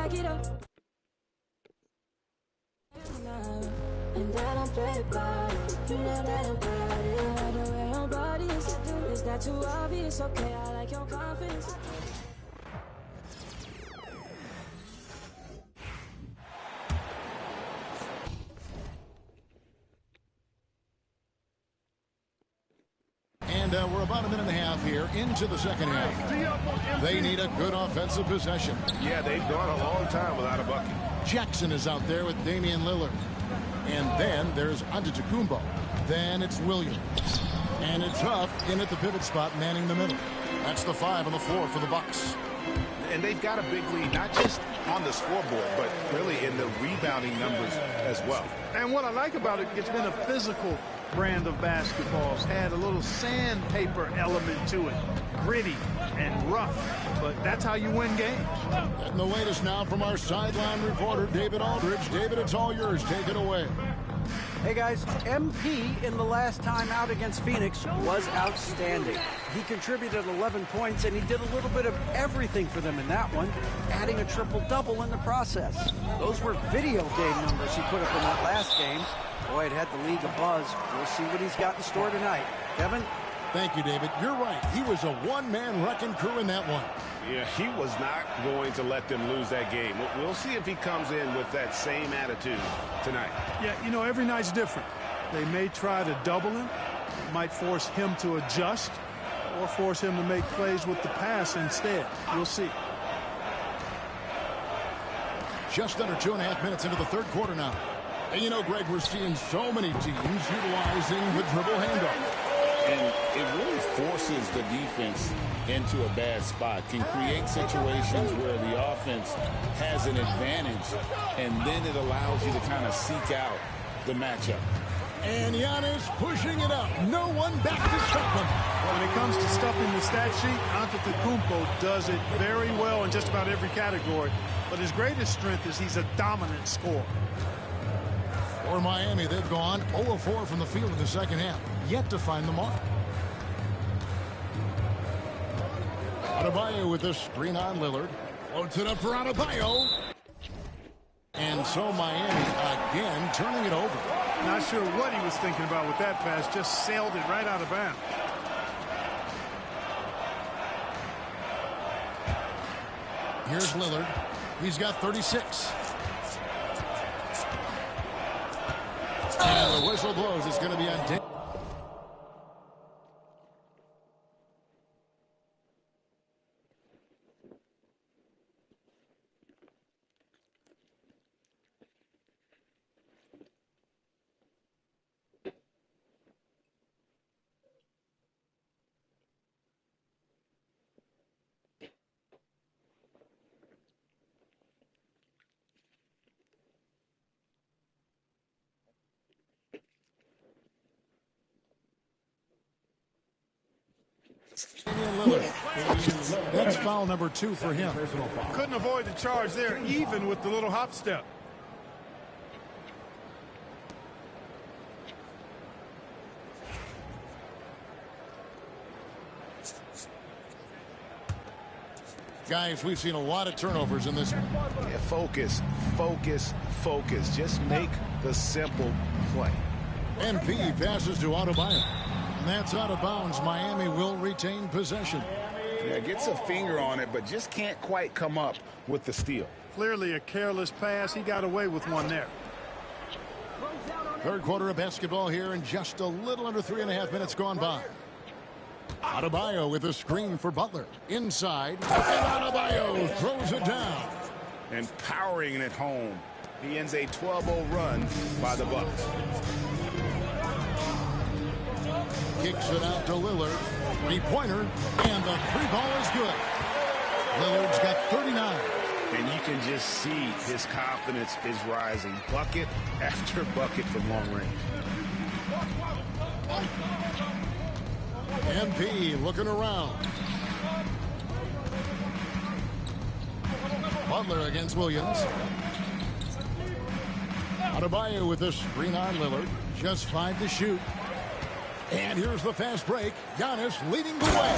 back it up. And I don't play about it. You know that about it. I like the way your body is that too obvious? Okay, I like your confidence. And we're about a minute and a half here into the second half. They need a good offensive possession. Yeah, they've gone a long time without a bucket. Jackson is out there with Damian Lillard. And then there's Antetokounmpo. Then it's Williams. And it's Huff in at the pivot spot, manning the middle. That's the 5 on the floor for the Bucks. And they've got a big lead, not just on the scoreboard, but really in the rebounding numbers as well. And what I like about it, it's been a physical brand of basketball. It's had a little sandpaper element to it. Gritty and rough, but that's how you win games. Getting the latest now from our sideline reporter, David Aldridge. David, it's all yours. Take it away. Hey guys, MP in the last time out against Phoenix was outstanding. He contributed 11 points and he did a little bit of everything for them in that one, adding a triple-double in the process. Those were video game numbers he put up in that last game. Boy, it had the league abuzz. We'll see what he's got in store tonight. Kevin? Thank you, David. You're right. He was a one-man wrecking crew in that one. Yeah, he was not going to let them lose that game. We'll see if he comes in with that same attitude tonight. Yeah, you know, every night's different. They may try to double him, might force him to adjust, or force him to make plays with the pass instead. We'll see. Just under 2.5 minutes into the third quarter now. And you know, Greg, we're seeing so many teams utilizing the dribble handoff. And it really forces the defense into a bad spot, can create situations where the offense has an advantage, and then it allows you to kind of seek out the matchup. And Giannis pushing it up. No one back to stop him. When it comes to stuffing the stat sheet, Antetokounmpo does it very well in just about every category. But his greatest strength is he's a dominant scorer. For Miami, they've gone 0-4 from the field in the second half. Yet to find the mark. Adebayo with the screen on Lillard. Floats it up for Adebayo. And so Miami again turning it over. Not sure what he was thinking about with that pass. Just sailed it right out of bounds. Here's Lillard. He's got 36. And the whistle blows. It's going to be on Dave. That's foul number 2 for him. Couldn't avoid the charge there, even with the little hop step. Guys, we've seen a lot of turnovers in this one. Yeah, focus, focus, focus. Just make the simple play. MP passes to Adebayo. And that's out of bounds. Miami will retain possession. Yeah, gets a finger on it, but just can't quite come up with the steal. Clearly a careless pass. He got away with one there. Third quarter of basketball here, and just a little under 3.5 minutes gone by. Adebayo with a screen for Butler. Inside, and Adebayo throws it down. And powering it home. He ends a 12-0 run by the Bucks. Kicks it out to Lillard. Three-pointer, and the three ball is good. Lillard's got 39. And you can just see his confidence is rising. Bucket after bucket from long range. MP looking around. Butler against Williams. Adebayo with a screen on Lillard. Just 5 to shoot. And here's the fast break. Giannis leading the way.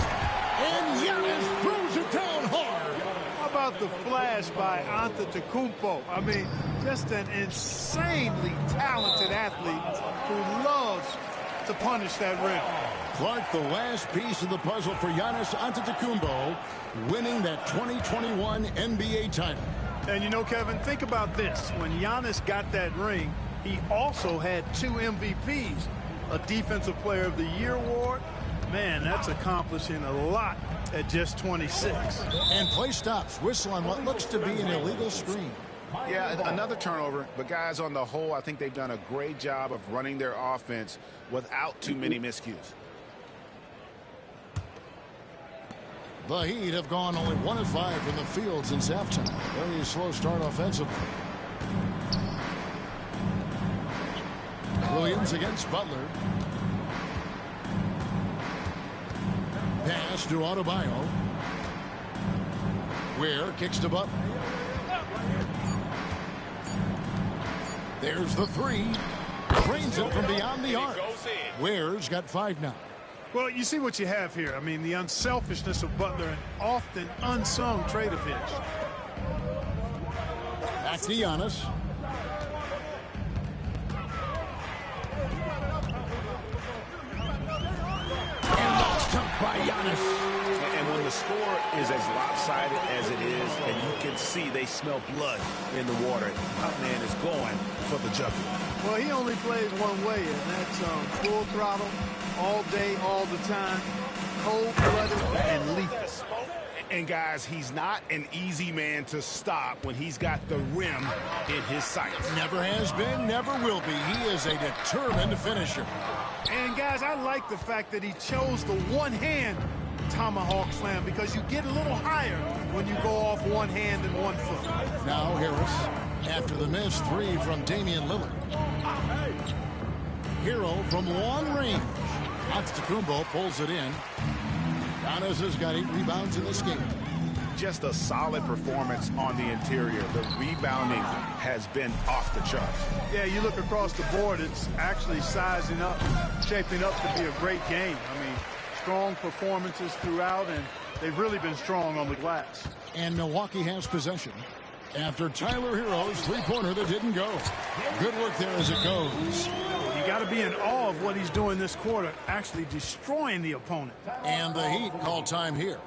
And Giannis throws it down hard. How about the flash by Antetokounmpo? I mean, just an insanely talented athlete who loves to punish that rim. Clark, the last piece of the puzzle for Giannis Antetokounmpo, winning that 2021 NBA title. And you know, Kevin, think about this. When Giannis got that ring, he also had 2 MVPs, a Defensive Player of the Year award. Man, that's accomplishing a lot at just 26. And play stops. Whistle on what looks to be an illegal screen. Yeah, another turnover. But guys, on the whole, I think they've done a great job of running their offense without too many miscues. The Heat have gone only 1 of 5 from the field since halftime. Very slow start offensively. Williams against Butler. Pass to Adebayo. Ware kicks to Butler. There's the 3. Drains it from beyond the arc. Ware's got 5 now. Well, you see what you have here. I mean, the unselfishness of Butler, an often unsung trade advantage. Back to Giannis. And that's tough by Giannis. And when the score is as lopsided as it is, and you can see they smell blood in the water, that man is going for the jugular. Well, he only plays one way, and that's full throttle, all day, all the time, cold-blooded and lethal. And, guys, he's not an easy man to stop when he's got the rim in his sights. Never has been, never will be. He is a determined finisher. And, guys, I like the fact that he chose the one-hand tomahawk slam because you get a little higher when you go off one hand and 1 foot. Now Harris, after the missed 3 from Damian Lillard. Hero from long range. Antetokounmpo pulls it in. Giannis has got 8 rebounds in this game. Just a solid performance on the interior. The rebounding has been off the charts. Yeah, you look across the board, it's actually sizing up, shaping up to be a great game. I mean, strong performances throughout, and they've really been strong on the glass. And Milwaukee has possession after Tyler Hero's 3-pointer that didn't go. Good work there as it goes. You got to be in awe of what he's doing this quarter, actually destroying the opponent. And the Heat call time here.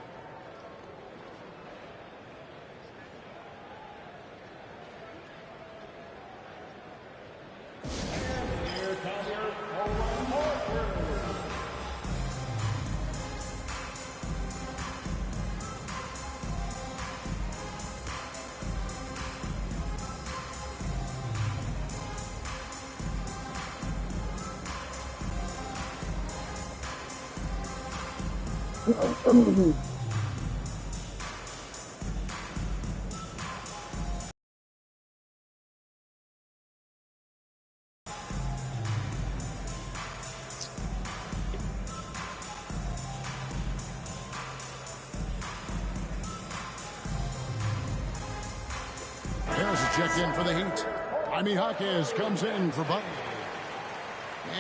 There's a check-in for the Heat. Jaime Jaquez comes in for Butler.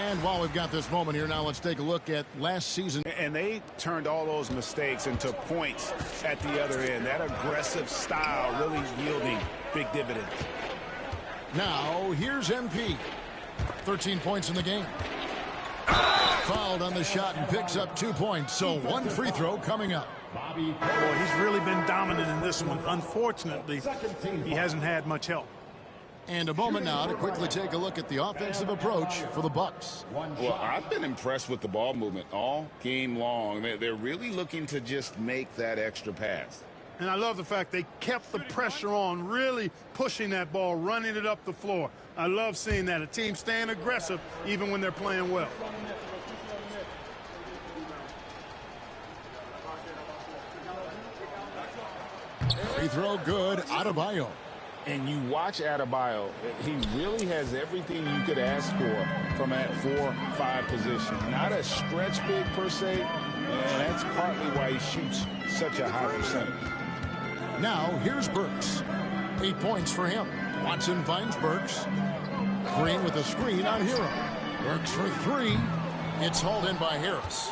And while we've got this moment here, now let's take a look at last season. And they turned all those mistakes into points at the other end. That aggressive style really yielding big dividends. Now, here's MP. 13 points in the game. Fouled on the shot and picks up 2 points. So 1 free throw coming up. Boy, he's really been dominant in this one. Unfortunately, he hasn't had much help. And a moment now to quickly take a look at the offensive approach for the Bucks. Well, I've been impressed with the ball movement all game long. They're really looking to just make that extra pass. And I love the fact they kept the pressure on, really pushing that ball, running it up the floor. I love seeing that. A team staying aggressive even when they're playing well. Free throw good. Adebayo. And you watch Adebayo, he really has everything you could ask for from that 4-5 position. Not a stretch big per se, and that's partly why he shoots such a high percentage. Now, here's Burks. 8 points for him. Watson finds Burks. Green with a screen on Hero. Burks for 3. It's hauled in by Harris.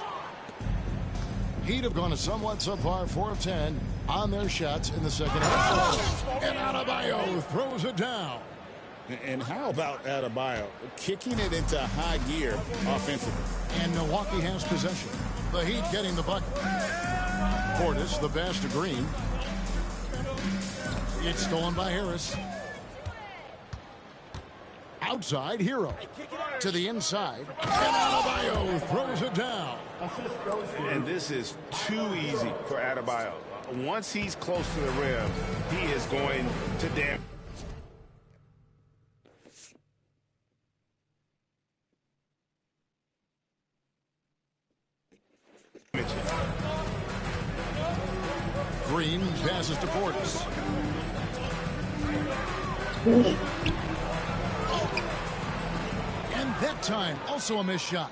Heat have gone a somewhat subpar 4 of 10 on their shots in the second half. And Adebayo throws it down. And how about Adebayo kicking it into high gear offensively? And Milwaukee has possession. The Heat getting the bucket. Portis, the pass to Green. It's stolen by Harris. Outside, Hero. To the inside. And Adebayo throws it down. And this is too easy for Adebayo. Once he's close to the rim, he is going to damage. Green passes to Portis. And that time, also a missed shot.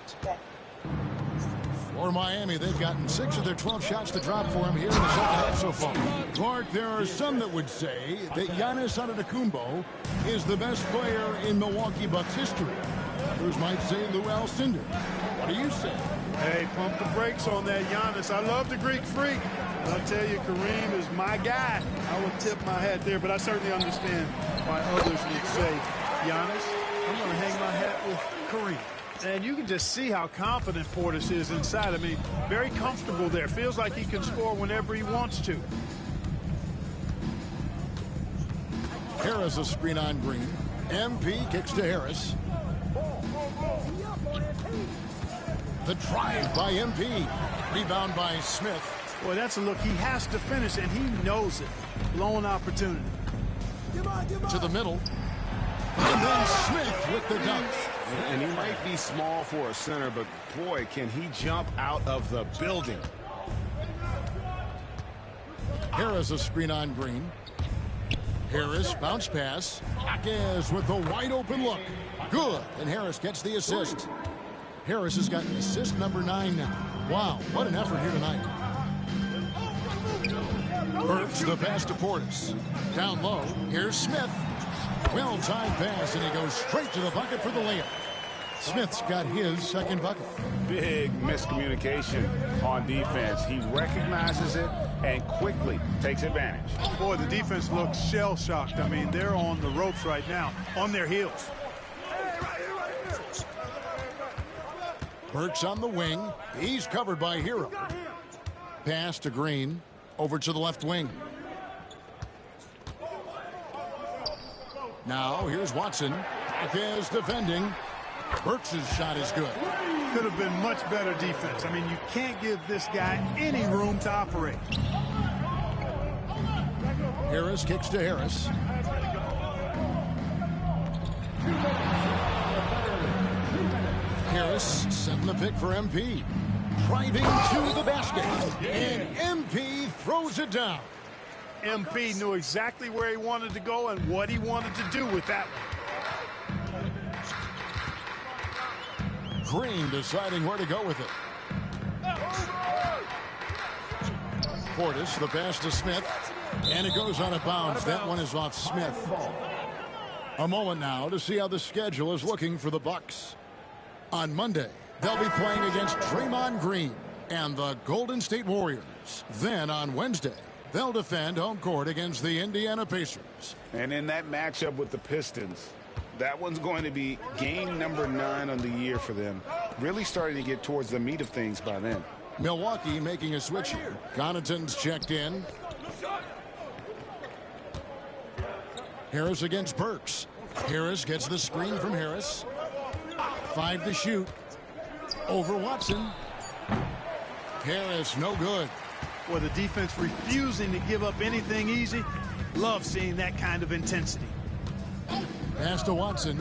For Miami, they've gotten 6 of their 12 shots to drop for him here in the second half so far. Clark, there are some that would say that Giannis Antetokounmpo is the best player in Milwaukee Bucks history. Others might say Lou Alcindor. What do you say? Hey, pump the brakes on that Giannis. I love the Greek Freak. I'll tell you, Kareem is my guy. I would tip my hat there, but I certainly understand why others would say, Giannis, I'm going to hang my hat with Kareem. And you can just see how confident Portis is inside. I mean, very comfortable there. Feels like he can score whenever he wants to. Harris a screen on Green. MP kicks to Harris. The drive by MP. Rebound by Smith. Boy, that's a look. He has to finish, and he knows it. Blown opportunity. To the middle. And then Smith with the dunk. And he might be small for a center, but boy, can he jump out of the building. Harris a screen on Green. Harris bounce pass. Jaquez with the wide open look. Good. And Harris gets the assist. Harris has gotten assist number 9 now. Wow, what an effort here tonight. Burks the pass to Portis. Down low. Here's Smith. Well-timed pass, and he goes straight to the bucket for the layup. Smith's got his second bucket. Big miscommunication on defense. He recognizes it and quickly takes advantage. Boy, the defense looks shell-shocked. I mean, they're on the ropes right now, on their heels. Burks on the wing. He's covered by Hero. Pass to Green. Over to the left wing. Now, here's Watson. Jaquez defending. Burks' shot is good. Could have been much better defense. I mean, you can't give this guy any room to operate. Harris kicks to Harris. Harris setting the pick for MP. Driving to the basket. And MP throws it down. MP knew exactly where he wanted to go and what he wanted to do with that one. Green deciding where to go with it. Portis, the pass to Smith. And it goes out of bounds. That one is off Smith. A moment now to see how the schedule is looking for the Bucks. On Monday, they'll be playing against Draymond Green and the Golden State Warriors. Then on Wednesday, they'll defend home court against the Indiana Pacers. And in that matchup with the Pistons, that one's going to be game number 9 on the year for them. Really starting to get towards the meat of things by then. Milwaukee making a switch here. Connaughton's checked in. Harris against Burks. Harris gets the screen from Harris. 5 to shoot. Over Watson. Harris, no good. Well, the defense refusing to give up anything easy. Love seeing that kind of intensity. Pass to Watson.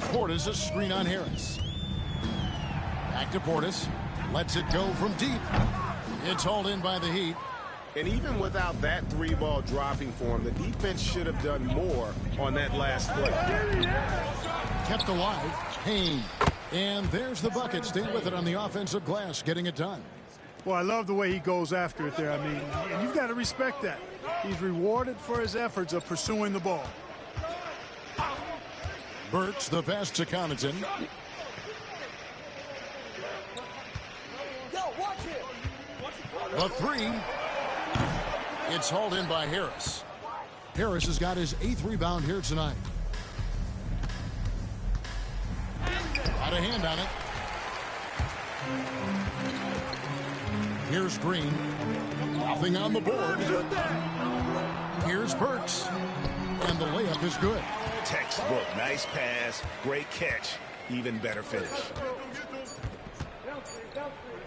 Portis a screen on Harris. Back to Portis. Lets it go from deep. It's hauled in by the Heat. And even without that 3-ball dropping for him, the defense should have done more on that last play. Kept alive. Payne. And there's the bucket. Stay with it on the offensive glass, getting it done. Well, I love the way he goes after it there. I mean, and you've got to respect that. He's rewarded for his efforts of pursuing the ball. Burks the pass to Connaughton. The three. It's hauled in by Harris. Harris has got his 8th rebound here tonight. Got a hand on it. Here's Green. Nothing on the board. Here's Burks. And the layup is good. Textbook. Nice pass. Great catch. Even better finish.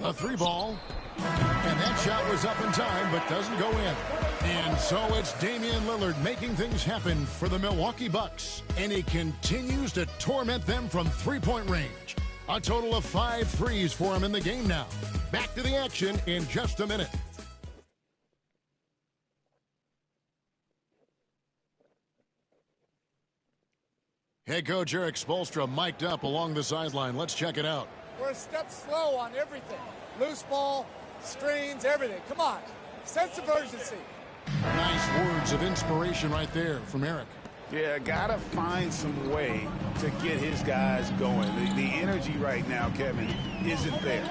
A 3-ball. And that shot was up in time, but doesn't go in. And so it's Damian Lillard making things happen for the Milwaukee Bucks. And he continues to torment them from three-point range. A total of 5 threes for him in the game now. Back to the action in just a minute. Head coach Erik Spoelstra mic'd up along the sideline. Let's check it out. We're a step slow on everything. Loose ball, screens, everything. Come on. Sense of urgency. Nice words of inspiration right there from Erik. Yeah, gotta find some way to get his guys going. The energy right now, Kevin, isn't there.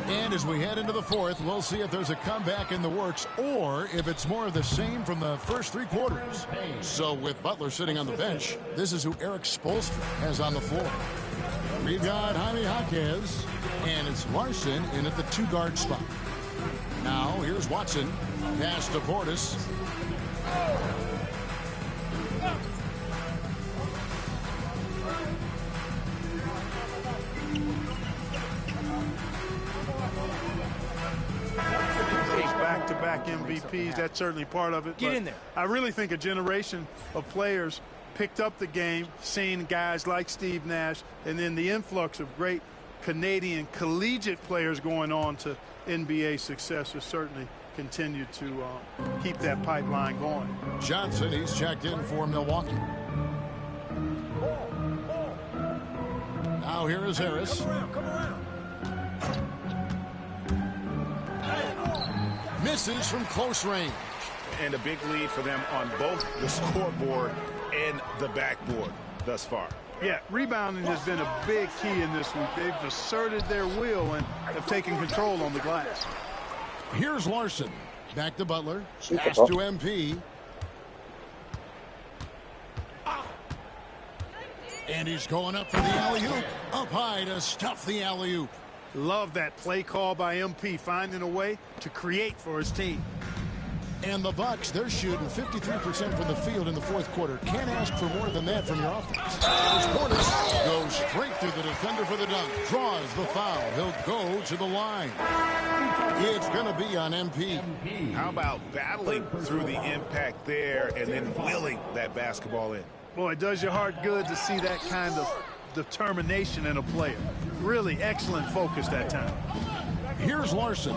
And as we head into the fourth, we'll see if there's a comeback in the works or if it's more of the same from the first 3 quarters. So with Butler sitting on the bench, this is who Erik Spoelstra has on the floor. We've got Jaime Jaquez, and it's Larson in at the 2-guard spot. Now here's Watson. Pass to Portis. Back-to-back MVPs, that's certainly part of it. Get in there. I really think a generation of players picked up the game, seeing guys like Steve Nash, and then the influx of great Canadian collegiate players going on to NBA success has certainly continued to keep that pipeline going. Johnson, he's checked in for Milwaukee. Now here is Harris. Come around. Misses from close range. And a big lead for them on both the scoreboard and the backboard thus far. Yeah, rebounding has been a big key in this week. They've asserted their will and have taken control on the glass. Here's Larson. Back to Butler. Pass to MP. And he's going up for the alley-oop. Up high to stuff the alley-oop. Love that play call by MP, finding a way to create for his team. And the Bucks, they're shooting 53% from the field in the fourth quarter. Can't ask for more than that from your offense. As Portis goes straight through the defender for the dunk. Draws the foul. He'll go to the line. It's going to be on MP. How about battling through the impact there and then willing that basketball in? Boy, it does your heart good to see that kind of determination in a player. Really excellent focus that time. Here's Larson.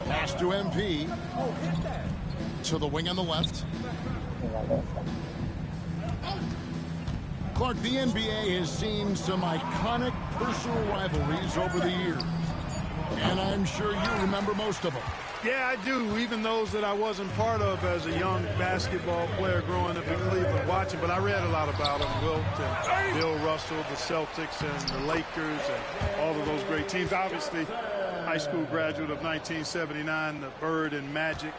Pass to MP. To the wing on the left. Clark, the NBA has seen some iconic personal rivalries over the years. And I'm sure you remember most of them. Yeah, I do, even those that I wasn't part of as a young basketball player growing up in Cleveland watching, but I read a lot about them. Wilt and Bill Russell, the Celtics and the Lakers and all of those great teams. Obviously, high school graduate of 1979, the Bird and Magic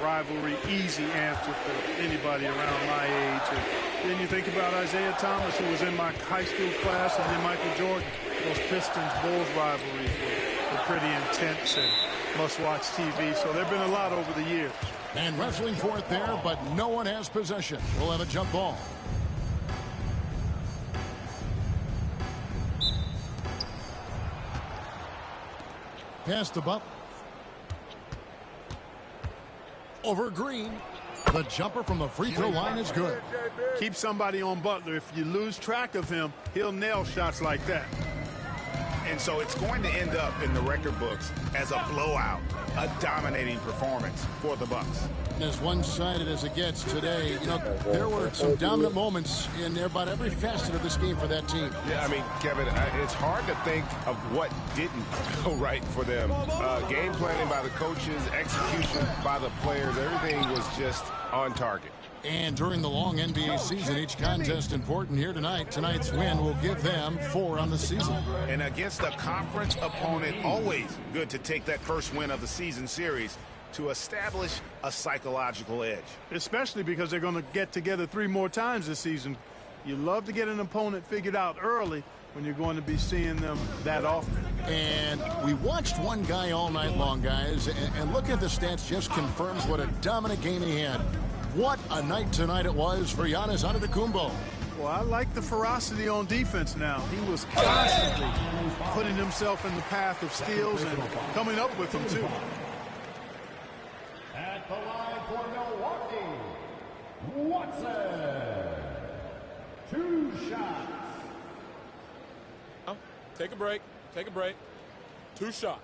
rivalry, easy answer for anybody around my age. And then you think about Isaiah Thomas, who was in my high school class, and then Michael Jordan. Those Pistons-Bulls rivalries were pretty intense and must-watch TV, so there have been a lot over the years. And wrestling for it there, but no one has possession. We'll have a jump ball. Pass to Butler. Over Green. The jumper from the free throw line is good. Keep somebody on Butler. If you lose track of him, he'll nail shots like that. And so it's going to end up in the record books as a blowout, a dominating performance for the Bucks. As one-sided as it gets today, you know, there were some dominant moments in about every facet of this game for that team. Yeah, I mean, Kevin, it's hard to think of what didn't go right for them. Game planning by the coaches, execution by the players, everything was just on target. And during the long NBA season, each contest important here tonight. Tonight's win will give them 4 on the season. And against a conference opponent, always good to take that first win of the season series to establish a psychological edge. Especially because they're going to get together 3 more times this season. You love to get an opponent figured out early when you're going to be seeing them that often. And we watched one guy all night long, guys, and looking at the stats just confirms what a dominant game he had. What a night tonight it was for Giannis Antetokounmpo. Well, I like the ferocity on defense now. He was constantly putting himself in the path of steals and coming up with them, too. At the line for Milwaukee, Watson. 2 shots. Take a break. Take a break. 2 shots.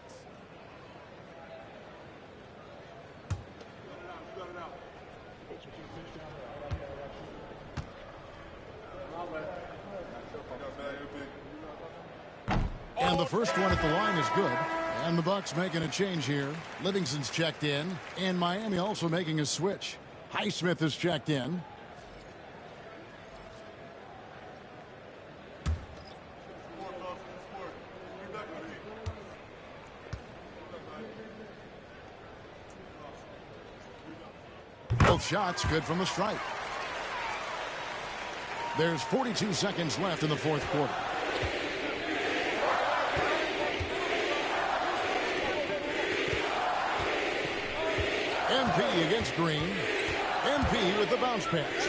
And the first one at the line is good. And the Bucks making a change here. Livingston's checked in. And Miami also making a switch. Highsmith is checked in. Both shots good from the stripe. There's 42 seconds left in the 4th quarter. MP against Green. MP with the bounce pass.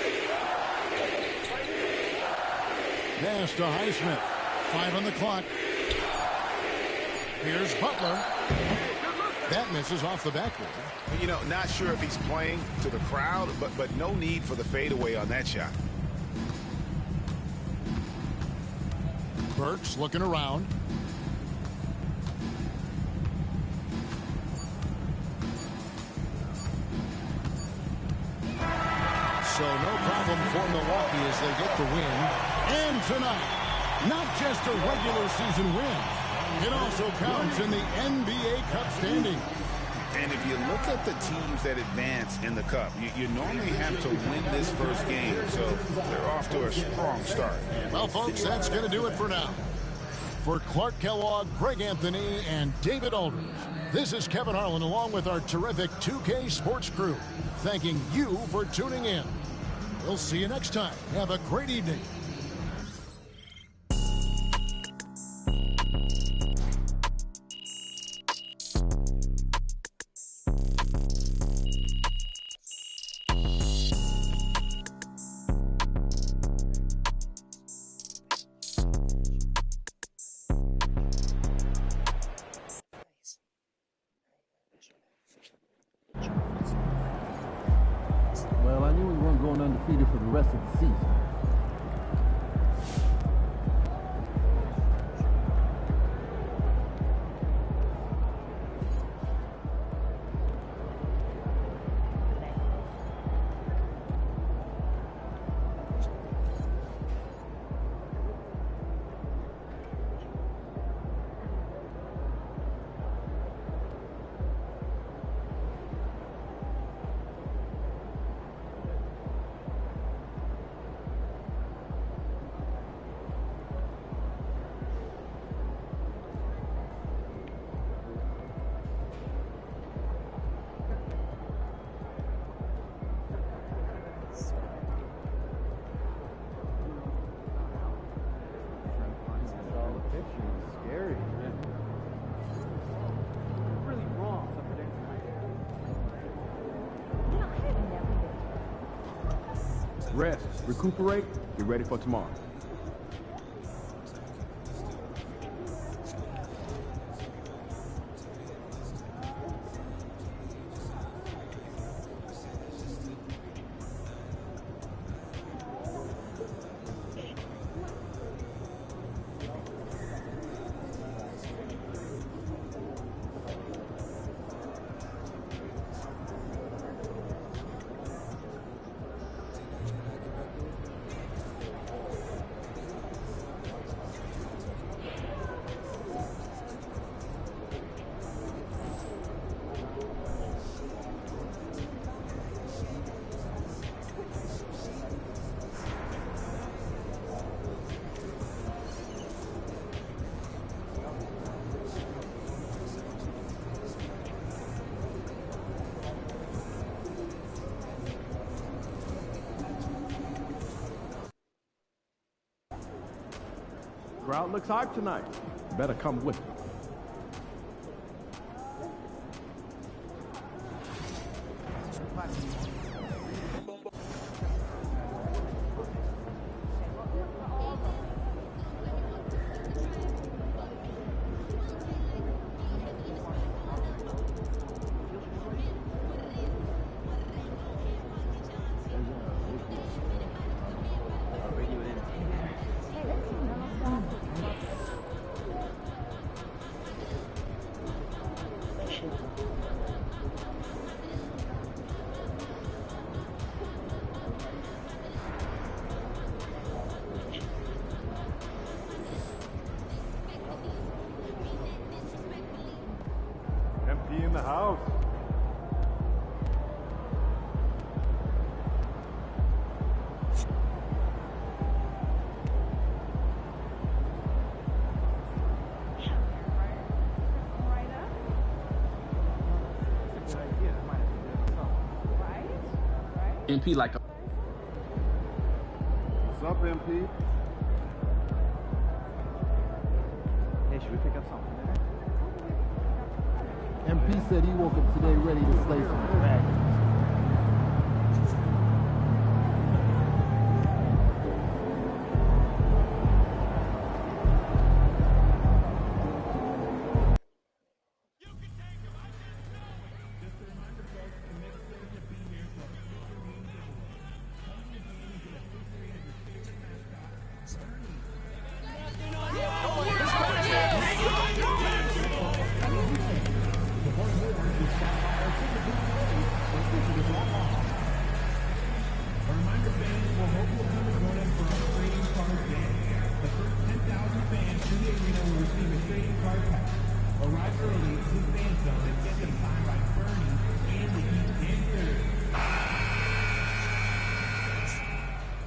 Pass to Highsmith. 5 on the clock. Here's Butler. That misses off the backboard. You know, not sure if he's playing to the crowd, but no need for the fadeaway on that shot. Burks looking around. So no problem for Milwaukee as they get the win. And tonight, not just a regular season win, it also counts in the NBA Cup standing. And if you look at the teams that advance in the Cup, you normally have to win this first game, so they're off to a strong start. Well, folks, that's going to do it for now. For Clark Kellogg, Greg Anthony, and David Aldridge, this is Kevin Harlan along with our terrific 2K Sports crew, thanking you for tuning in. We'll see you next time. Have a great evening. Well, I knew we weren't going undefeated for the rest of the season. Rest, recuperate, get ready for tomorrow. Crowd looks hyped tonight. Better come with it. MP in the house. MP like a... What's up, MP? Hey, should we pick up something there? MP said he woke up today ready to slay some dragons.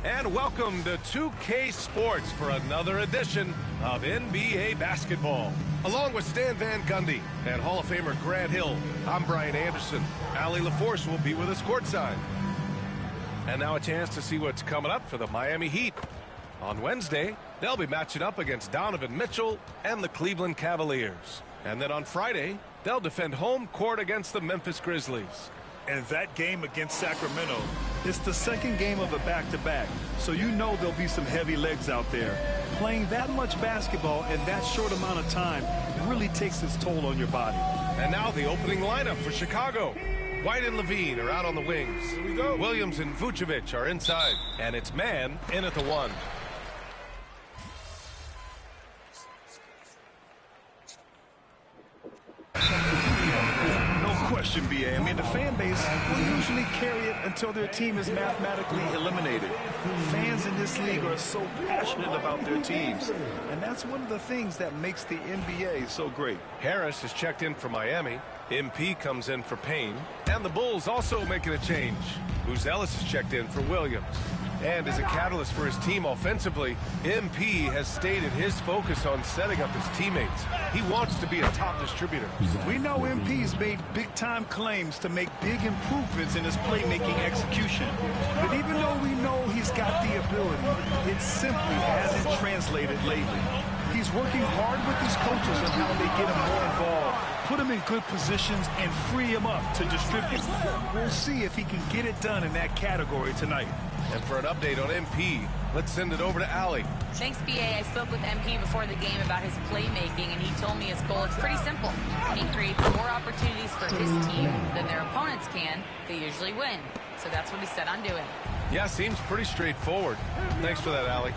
And welcome to 2K Sports for another edition of NBA basketball. Along with Stan Van Gundy and Hall of Famer Grant Hill, I'm Brian Anderson. Allie LaForce will be with us courtside. And now a chance to see what's coming up for the Miami Heat. On Wednesday, they'll be matching up against Donovan Mitchell and the Cleveland Cavaliers. And then on Friday, they'll defend home court against the Memphis Grizzlies. And that game against Sacramento, it's the second game of a back-to-back. So you know there'll be some heavy legs out there. Playing that much basketball in that short amount of time really takes its toll on your body. And now the opening lineup for Chicago. White and Levine are out on the wings. Here we go. Williams and Vucevic are inside. And it's Man in at the 1. Question, BA. I mean, the fan base will usually carry it until their team is mathematically eliminated. Fans in this league are so passionate about their teams, and that's one of the things that makes the NBA so great. Harris has checked in for Miami. MP comes in for Payne. And the Bulls also making a change. Booz Ellis has checked in for Williams. And as a catalyst for his team offensively, MP has stated his focus on setting up his teammates. He wants to be a top distributor. We know MP's made big-time claims to make big improvements in his playmaking execution. But even though we know he's got the ability, it simply hasn't translated lately. He's working hard with his coaches on how they get him more involved, put him in good positions, and free him up to distribute. We'll see if he can get it done in that category tonight. And for an update on MP, let's send it over to Allie. Thanks, BA. I spoke with MP before the game about his playmaking, and he told me his goal is pretty simple. He creates more opportunities for his team than their opponents can. They usually win. So that's what he's set on doing. Yeah, seems pretty straightforward. Thanks for that, Allie.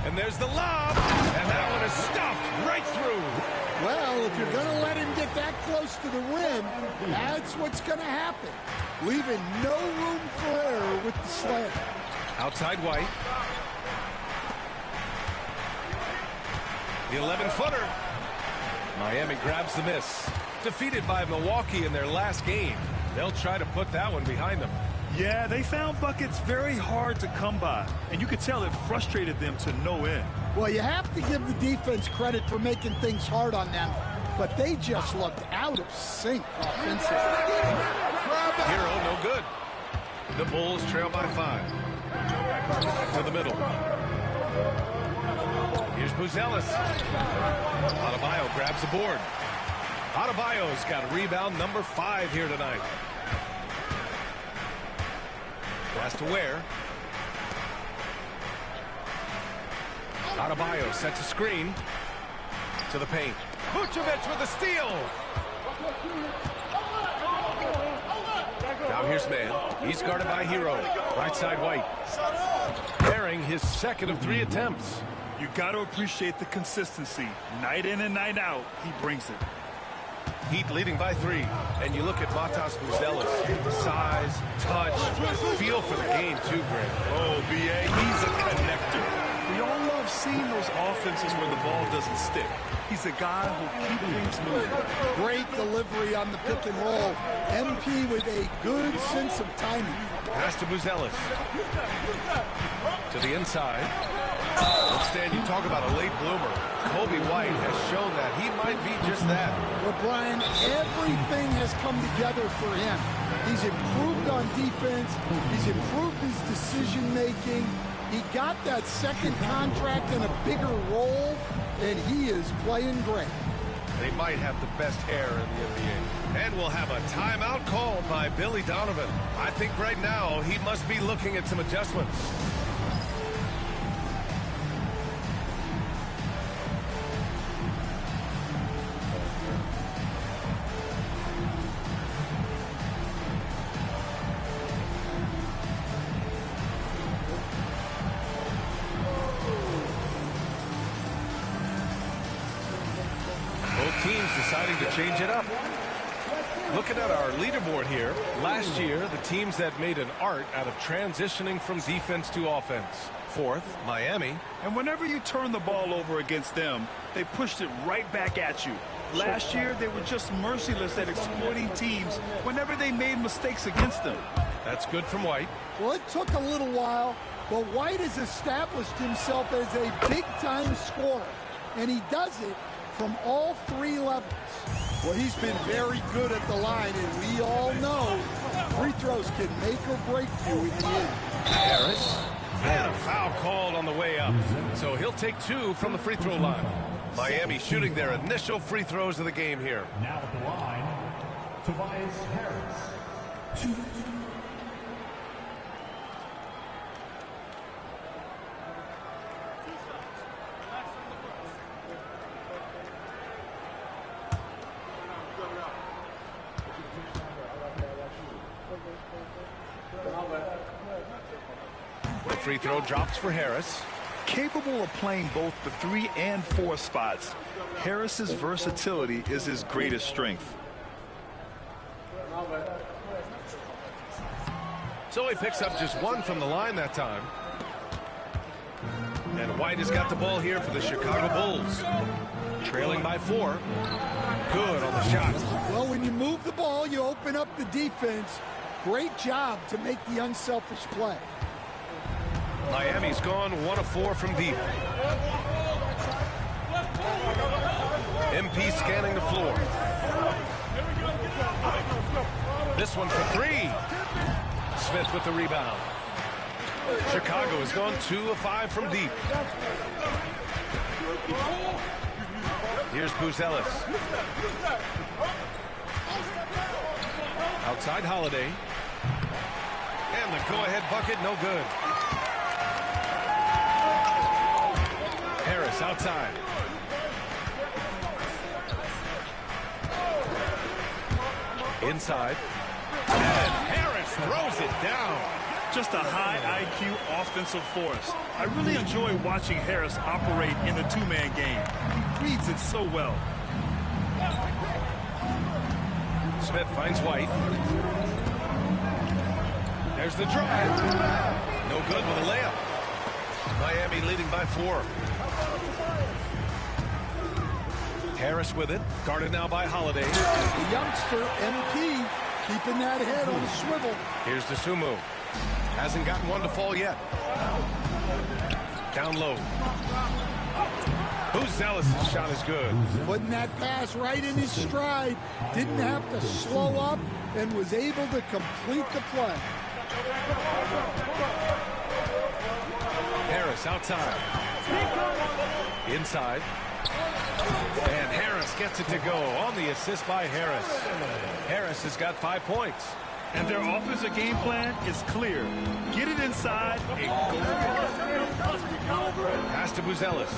And there's the lob, and that one is stuffed right through. Well, if you're going to let him get that close to the rim, that's what's going to happen. Leaving no room for error with the slam. Outside White. The 11-footer. Miami grabs the miss. Defeated by Milwaukee in their last game. They'll try to put that one behind them. Yeah, they found buckets very hard to come by, and you could tell it frustrated them to no end. Well, you have to give the defense credit for making things hard on them, but they just looked out of sync offensively. Hero, no good. The Bulls trail by 5. To the middle. Here's Buzelis. Adebayo grabs the board. Adebayo's got rebound number 5 here tonight. Pass to Ware. Adebayo sets a screen to the paint. Vucevic with a steal. Now here's Man. He's guarded by Hero. Right side White. Bearing his second of 3 attempts. You got to appreciate the consistency. Night in and night out, he brings it. Heat leading by 3. And you look at Matas Buzelis. Size, touch, feel for the game too, Grant. Oh, B.A., he's a connector. We all love seeing those offenses where the ball doesn't stick. He's a guy who'll keep things moving. Great delivery on the pick and roll. MP with a good sense of timing. Pass to Buzelis. To the inside. Stan, you talk about a late bloomer. Kobe White has shown that he might be just that. Well, Brian, everything has come together for him. He's improved on defense. He's improved his decision-making. He got that second contract in a bigger role, and he is playing great. They might have the best hair in the NBA. And we'll have a timeout called by Billy Donovan. I think right now he must be looking at some adjustments. Teams deciding to change it up. Looking at our leaderboard here, last year the teams that made an art out of transitioning from defense to offense. 4th, Miami. And whenever you turn the ball over against them, they pushed it right back at you. Last year they were just merciless at exploiting teams whenever they made mistakes against them. That's good from White. Well, it took a little while, but White has established himself as a big-time scorer, and he does it from all 3 levels. Well, he's been very good at the line, and we all know free throws can make or break you in the end. Harris. And a foul called on the way up. So he'll take 2 from the free throw line. Miami shooting their initial free throws of the game here. Now at the line, Tobias Harris. 2. The free throw drops for Harris. Capable of playing both the 3 and 4 spots, Harris's versatility is his greatest strength. So he picks up just 1 from the line that time. And White has got the ball here for the Chicago Bulls. Trailing by 4. Good on the shot. Well, when you move the ball, you open up the defense. Great job to make the unselfish play. Miami's gone 1 of 4 from deep. MP scanning the floor. This one for 3. Smith with the rebound. Chicago has gone 2 of 5 from deep. Here's Buzelis. Outside Holiday. And the go-ahead bucket, no good. Harris outside. Inside. And Harris throws it down. Just a high IQ offensive force. I really enjoy watching Harris operate in the 2-man game. He reads it so well. Smith finds White. There's the drive. No good with a layup. Miami leading by 4. Harris with it. Guarded now by Holiday. The youngster, MP, keeping that head on a swivel. Here's DeSumo. Hasn't gotten one to fall yet. Down low. Buzelis' shot is good. Putting that pass right in his stride. Didn't have to slow up and was able to complete the play. Harris Harris outside. Inside. And Harris gets it to go on the assist by Harris. Harris has got 5 points. And their offensive game plan is clear. Get it inside and go. Pass to Buzelis.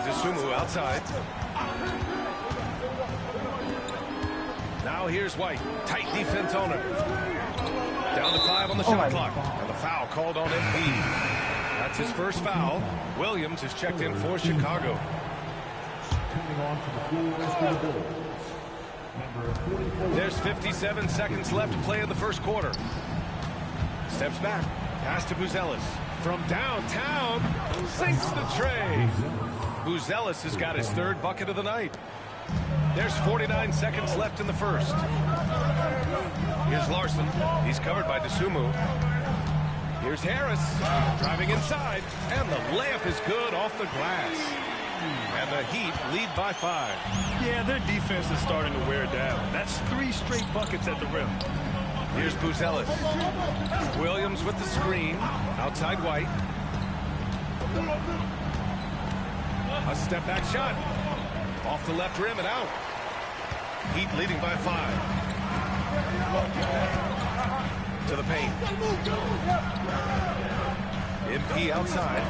Dosunmu outside. Now here's White. Tight defense on it. Down to 5 on the shot clock. And the foul called on MP. That's his first foul. Williams is checked in for Chicago. Coming on to the floor for the Bulls. Number 44. There's 57 seconds left to play in the first quarter. Steps back. Pass to Buzelis. From downtown. Sinks the tray. Buzelis has got his 3rd bucket of the night. There's 49 seconds left in the first. Here's Larson. He's covered by Dosunmu. Here's Harris. Driving inside. And the layup is good off the glass. And the Heat lead by 5. Yeah, their defense is starting to wear down. That's 3 straight buckets at the rim. Here's Buzelis. Williams with the screen. Outside White. A step back shot. Off the left rim and out. Heat leading by 5. To the paint. MP outside.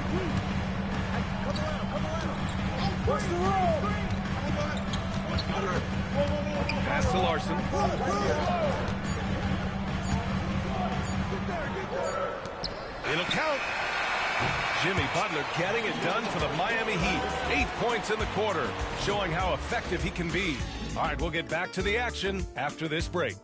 Pass to Larson. It'll count. Jimmy Butler getting it done for the Miami Heat. 8 points in the quarter, showing how effective he can be. All right, we'll get back to the action after this break.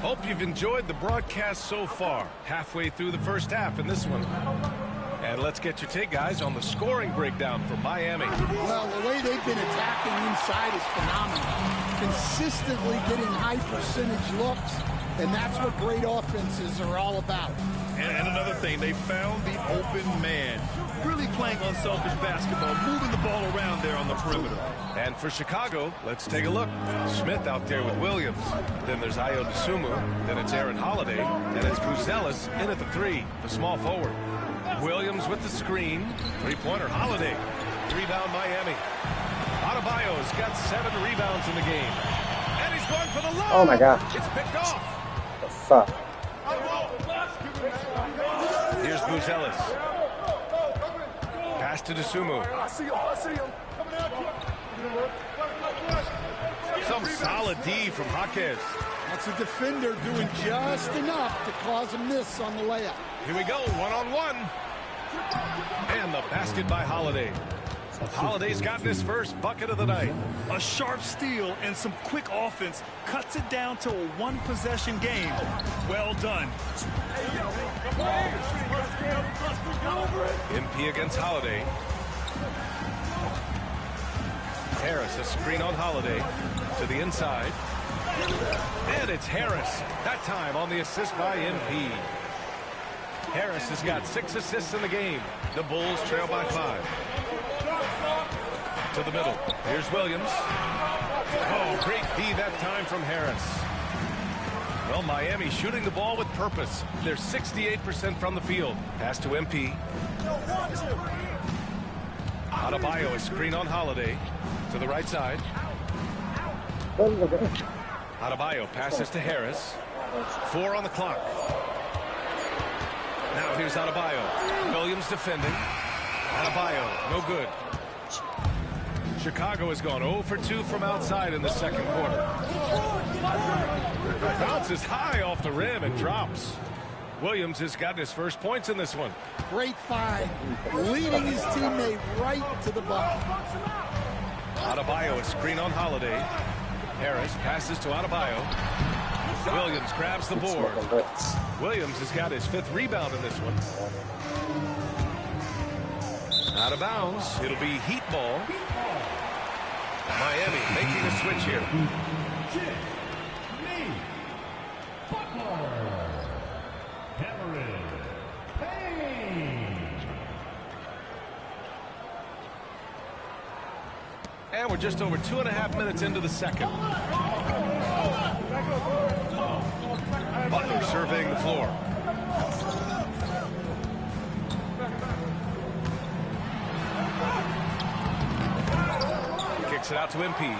Hope you've enjoyed the broadcast so far. Halfway through the first half in this one. And let's get your take, guys, on the scoring breakdown for Miami. Well, the way they've been attacking inside is phenomenal. Consistently getting high percentage looks, and that's what great offenses are all about. And another thing, they found the open man. Really playing unselfish basketball, moving the ball around there on the perimeter. And for Chicago, let's take a look. Smith out there with Williams. Then there's Ayo Dosunmu. Then it's Aaron Holiday. And it's Buzelis in at the 3, the small forward. Williams with the screen. 3-pointer Holiday. Rebound Miami. Adebayo's got 7 rebounds in the game. And he's going for the lob. Oh my God. It's picked off. The fuck? Here's Buzelis. Pass to Dosunmu. Some solid D from Jaquez. That's a defender doing just enough to cause a miss on the layup. Here we go, 1-on-1. And the basket by Holiday. Holiday's gotten his first bucket of the night. A sharp steal and some quick offense cuts it down to a 1-possession game. Well done. MP against Holiday. Harris, a screen on Holiday to the inside. And it's Harris, that time on the assist by MP. Harris has got 6 assists in the game. The Bulls trail by 5. To the middle. Here's Williams. Oh, great D that time from Harris. Well, Miami shooting the ball with purpose. They're 68% from the field. Pass to MP. Adebayo, a screen on Holiday. To the right side. Adebayo passes to Harris. 4 on the clock. Now here's Adebayo. Williams defending. Adebayo, no good. Chicago has gone 0 for 2 from outside in the second quarter. Bounces high off the rim and drops. Williams has gotten his first points in this one. Great find, leading his teammate right to the bucket. Adebayo, a screen on Holiday. Harris passes to Adebayo. Williams grabs the board. Williams has got his 5th rebound in this one. Out of bounds. It'll be Heat ball. Miami making a switch here. we're just over 2.5 minutes into the second. Butler surveying the floor. Kicks it out to MP.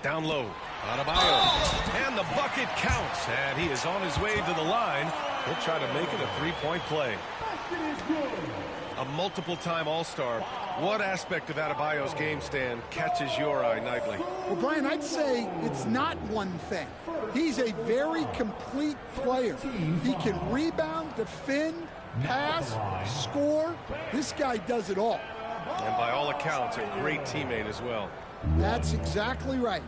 Down low. Adebayo. And the bucket counts. And he is on his way to the line. He'll try to make it a three-point play. A multiple-time All-Star. What aspect of Adebayo's game, Stan, catches your eye nightly? Well, Brian, I'd say it's not one thing. He's a very complete player. He can rebound, defend, pass, score. This guy does it all. And by all accounts, a great teammate as well. That's exactly right.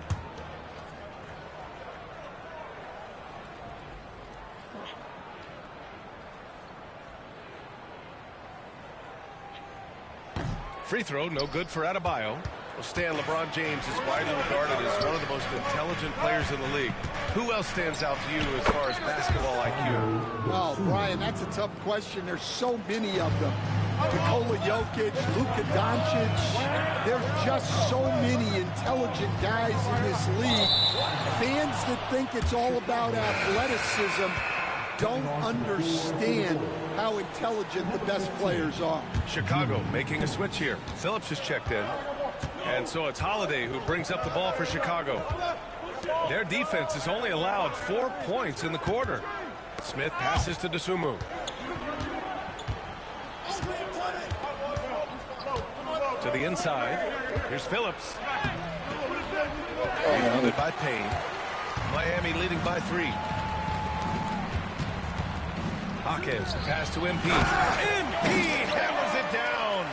Free throw, no good for Adebayo. Well, Stan, LeBron James is widely regarded as one of the most intelligent players in the league. Who else stands out to you as far as basketball IQ? Well, Brian, that's a tough question. There's so many of them. Nikola Jokic, Luka Doncic. There's just so many intelligent guys in this league. Fans that think it's all about athleticism don't understand how intelligent the best players are. Chicago making a switch here. Phillips has checked in. And so it's Holiday who brings up the ball for Chicago. Their defense has only allowed 4 points in the quarter. Smith passes to Dosunmu. To the inside. Here's Phillips. Rebounded by Payne. Miami leading by 3. Hawkins, pass to MP. MP hammers it down.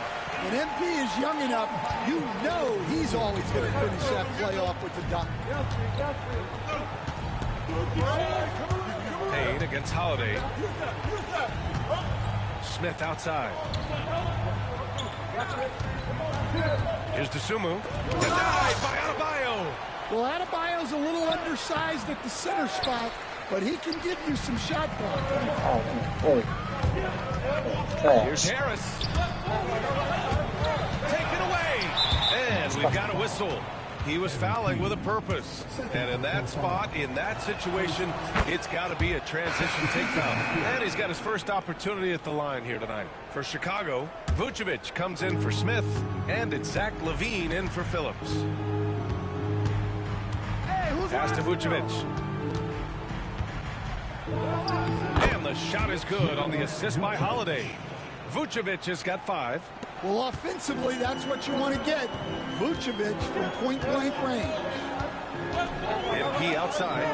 When MP is young enough, you know he's always going to finish that play off with the dunk. Payne against Holiday. Smith outside. Here's Dosunmu. Denied by Adebayo. Well, Adebayo's a little undersized at the center spot, but he can give you some shot blocking. Here's Harris. Taken away. And we've got a whistle. He was fouling with a purpose. And in that spot, in that situation, it's got to be a transition takedown. And he's got his first opportunity at the line here tonight. For Chicago, Vucevic comes in for Smith. And it's Zach LaVine in for Phillips. Pass to Vucevic. And the shot is good on the assist by Holiday. Vucevic has got 5. Well, offensively, that's what you want to get. Vucevic from point-blank range. MP outside.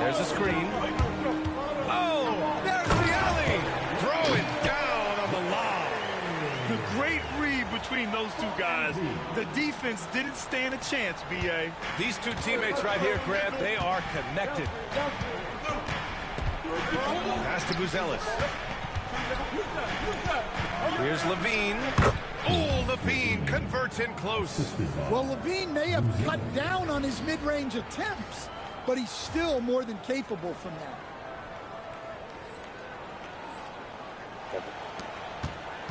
There's a screen. Oh, there's the alley. Throw it down on the lob. The great read between those two guys. The defense didn't stand a chance, B.A. These two teammates right here, Grant, they are connected. Pass to Buzelis. Here's LaVine. Oh, LaVine converts in close. Well, LaVine may have cut down on his mid-range attempts, but he's still more than capable from that.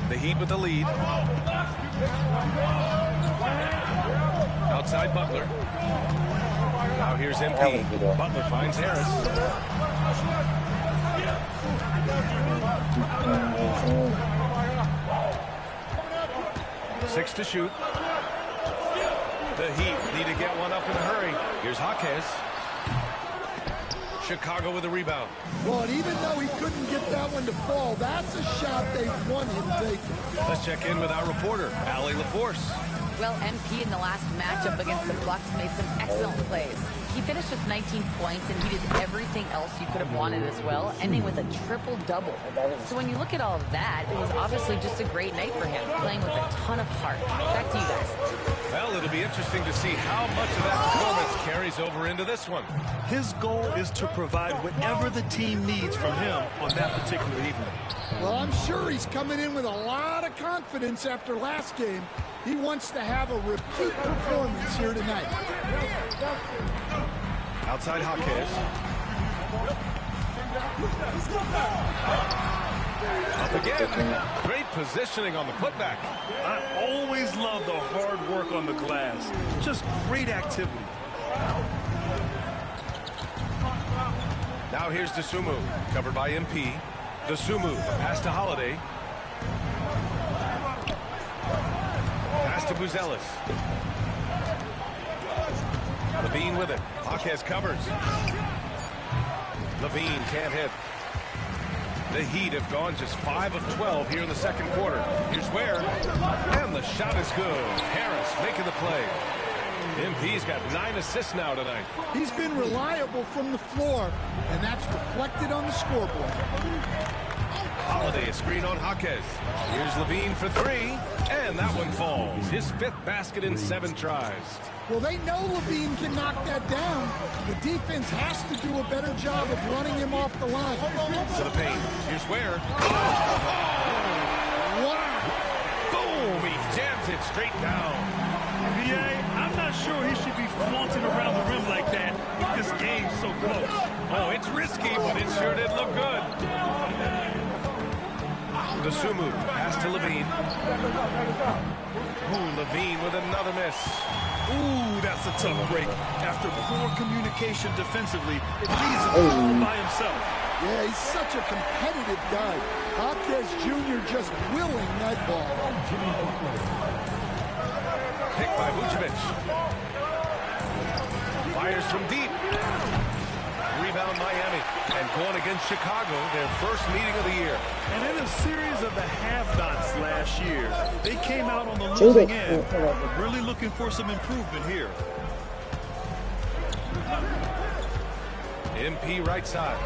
The Heat with the lead. Outside Butler. Now here's MP. Butler finds Harris. 6 to shoot. The Heat need to get one up in a hurry. Here's Hawkins. Chicago with a rebound. Well, and even though he couldn't get that one to fall, that's a shot they want him taking. Let's check in with our reporter, Allie LaForce. Well, MP in the last matchup against the Bucks made some excellent plays. He finished with 19 points, and he did everything else you could have wanted as well, ending with a triple-double. So when you look at all of that, it was obviously just a great night for him, playing with a ton of heart. Back to you guys. Well, it'll be interesting to see how much of that performance carries over into this one. His goal is to provide whatever the team needs from him on that particular evening. Well, I'm sure he's coming in with a lot of confidence after last game. He wants to have a repeat performance here tonight. Outside Hawkins. Up again. Great positioning on the putback. I always love the hard work on the glass. Just great activity. Now here's Dosunmu, covered by MP. Dosunmu, pass to Holiday. Pass to Buzelis. Levine with it. Jaquez covers. Levine can't hit. The Heat have gone just 5 of 12 here in the second quarter. Here's Ware. And the shot is good. Harris making the play. MP's got 9 assists now tonight. He's been reliable from the floor, and that's reflected on the scoreboard. Holiday, a screen on Jaquez. Here's Levine for 3, and that one falls. His 5th basket in 7 tries. Well, they know Levine can knock that down. The defense has to do a better job of running him off the line. To the paint. Here's Ware. Wow. Boom! He jams it straight down. I'm not sure he should be flaunting around the rim like that with this game so close. Oh, it's risky, but it sure did look good. Dosunmu, pass to Levine. Ooh, Levine with another miss. Ooh, that's a tough break. After poor communication defensively, it leaves him all by himself. Yeah, he's such a competitive guy. Jaquez Jr. just willing that ball. Picked by Vucevic. Fires from deep. Rebound Miami. And going against Chicago, their first meeting of the year. And in a series of the have-nots last year, they came out on the losing end. Really looking for some improvement here. MP right side.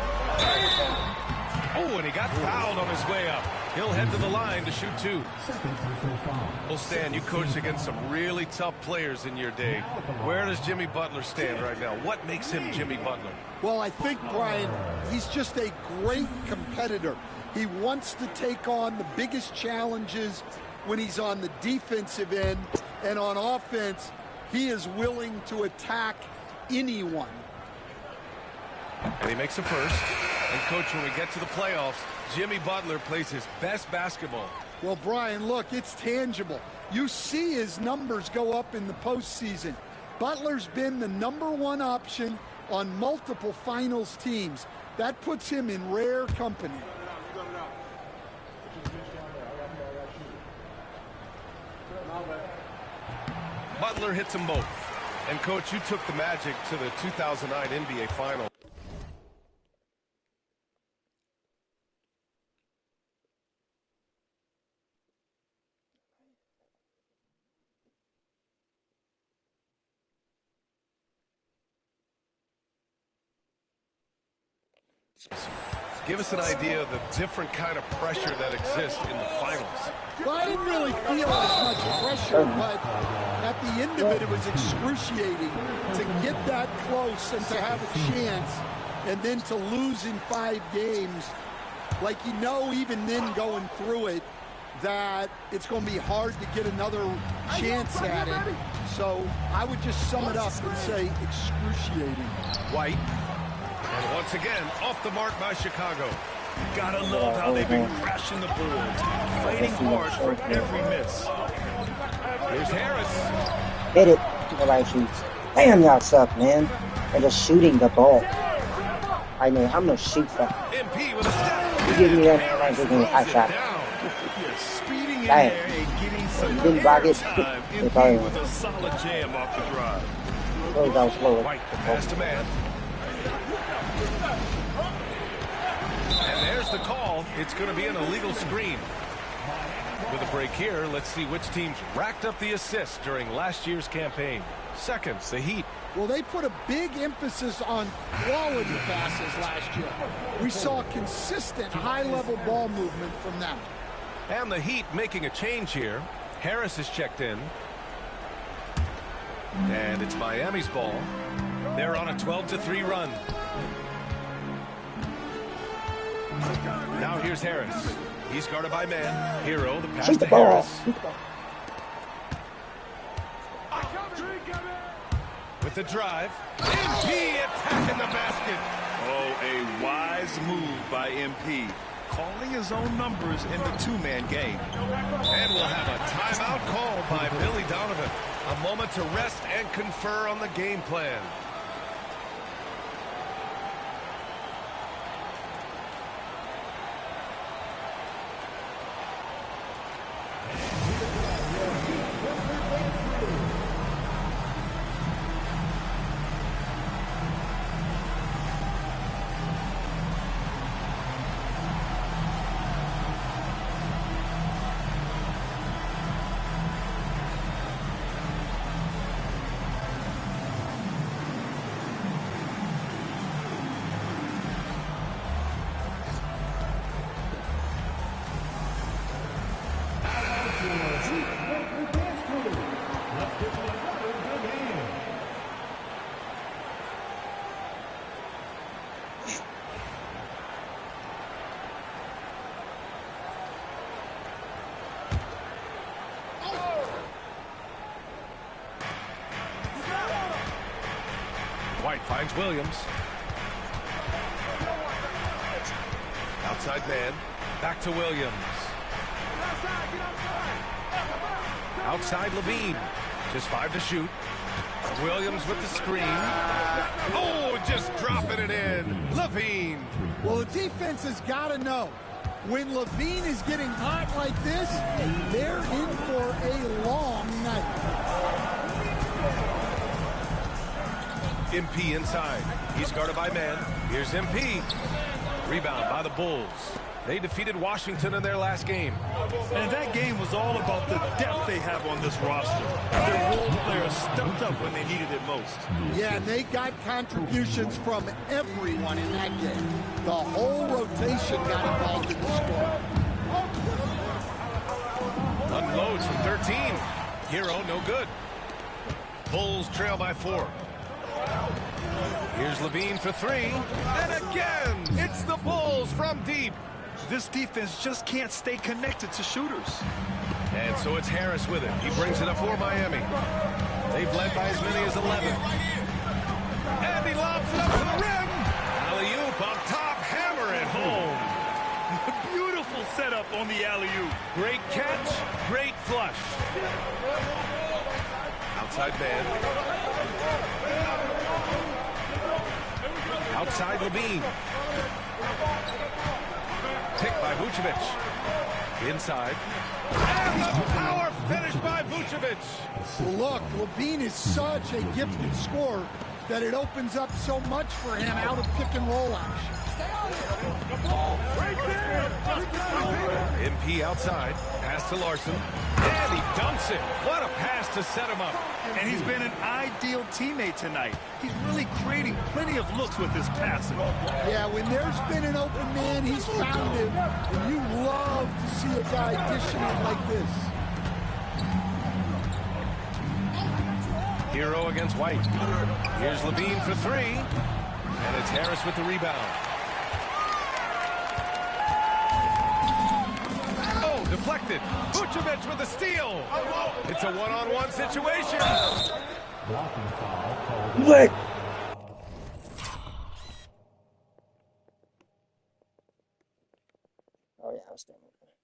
Oh, and he got fouled on his way up. He'll head to the line to shoot 2. Well, Stan, you coached against some really tough players in your day. Where does Jimmy Butler stand right now? What makes him Jimmy Butler? Well, I think, Brian, he's just a great competitor. He wants to take on the biggest challenges when he's on the defensive end. And on offense, he is willing to attack anyone. And he makes a first. And, Coach, when we get to the playoffs, Jimmy Butler plays his best basketball. Well, Brian, look, it's tangible. You see his numbers go up in the postseason. Butler's been the #1 option on multiple finals teams. That puts him in rare company. Butler hits them both. And, Coach, you took the Magic to the 2009 NBA Final. Give us an idea of the different kind of pressure that exists in the finals. Well, I didn't really feel as much pressure, but at the end of it, it was excruciating to get that close and to have a chance, and then to lose in 5 games. Like, you know, even then going through it, that it's going to be hard to get another chance at it. So I would just sum it up and say excruciating. White. And once again, off the mark by Chicago. Gotta love how they've been crashing the boards, fighting hard for every miss. Here's Harris. Hit it. Nobody shoots. Damn, y'all suck, man. They're just shooting the ball. I know. I'm gonna shoot that. MP with a step. You give me that, I'm taking a hot shot. Speeding in Damn. there and getting some Didn't block it. time. It's all MP right. with a solid jam off the drive. Slow down, slower. White, the pass to man. And there's the call. It's going to be an illegal screen. With a break here, let's see which teams racked up the assists during last year's campaign. Seconds, the Heat. Well, they put a big emphasis on quality passes last year. We saw consistent high-level ball movement from them. And the Heat making a change here. Harris is checked in. And it's Miami's ball. They're on a 12-3 run. Now here's Harris. He's guarded by man. Hero, the pass Shoot to the ball. Harris. Shoot the ball. With the drive. MP attacking the basket. Oh, a wise move by MP. calling his own numbers in the two-man game. And we'll have a timeout called by Billy Donovan. A moment to rest and confer on the game plan. White finds Williams. Outside man. Back to Williams. Outside Levine. Just 5 to shoot. Williams with the screen. Oh, just dropping it in. Levine. Well, the defense has got to know. When Levine is getting hot like this, they're in for a long night. MP inside. He's guarded by man. Here's MP. Rebound by the Bulls. They defeated Washington in their last game. And that game was all about the depth they have on this roster. Their role players stepped up when they needed it most. Yeah, and they got contributions from everyone in that game. The whole rotation got involved in the score. Unloads from 13. Hero, no good. Bulls trail by 4. Here's Levine for 3. And again, it's the Bulls from deep. This defense just can't stay connected to shooters. And so it's Harris with it. He brings it up for Miami. They've led by as many as 11. And he lobs it up to the rim. Alley-oop up top, hammer it home. Beautiful setup on the alley-oop. Great catch, great flush. Outside man. Outside Levine. Picked by Vucevic. Inside. And the power finish by Vucevic. Look, Levine is such a gifted scorer that it opens up so much for him out of pick and roll action. MP outside. Pass to Larson. And he dunks it. What a pass to set him up. And he's been an ideal teammate tonight. He's really creating plenty of looks with his passing. Yeah, when there's been an open man, he's found him. And you love to see a guy dishing it like this. Hero against White. Here's Levine for 3. And it's Harris with the rebound. Oh, deflected. Vucevic with a steal. It's a one-on-one situation. What? Oh, yeah, I was standing there.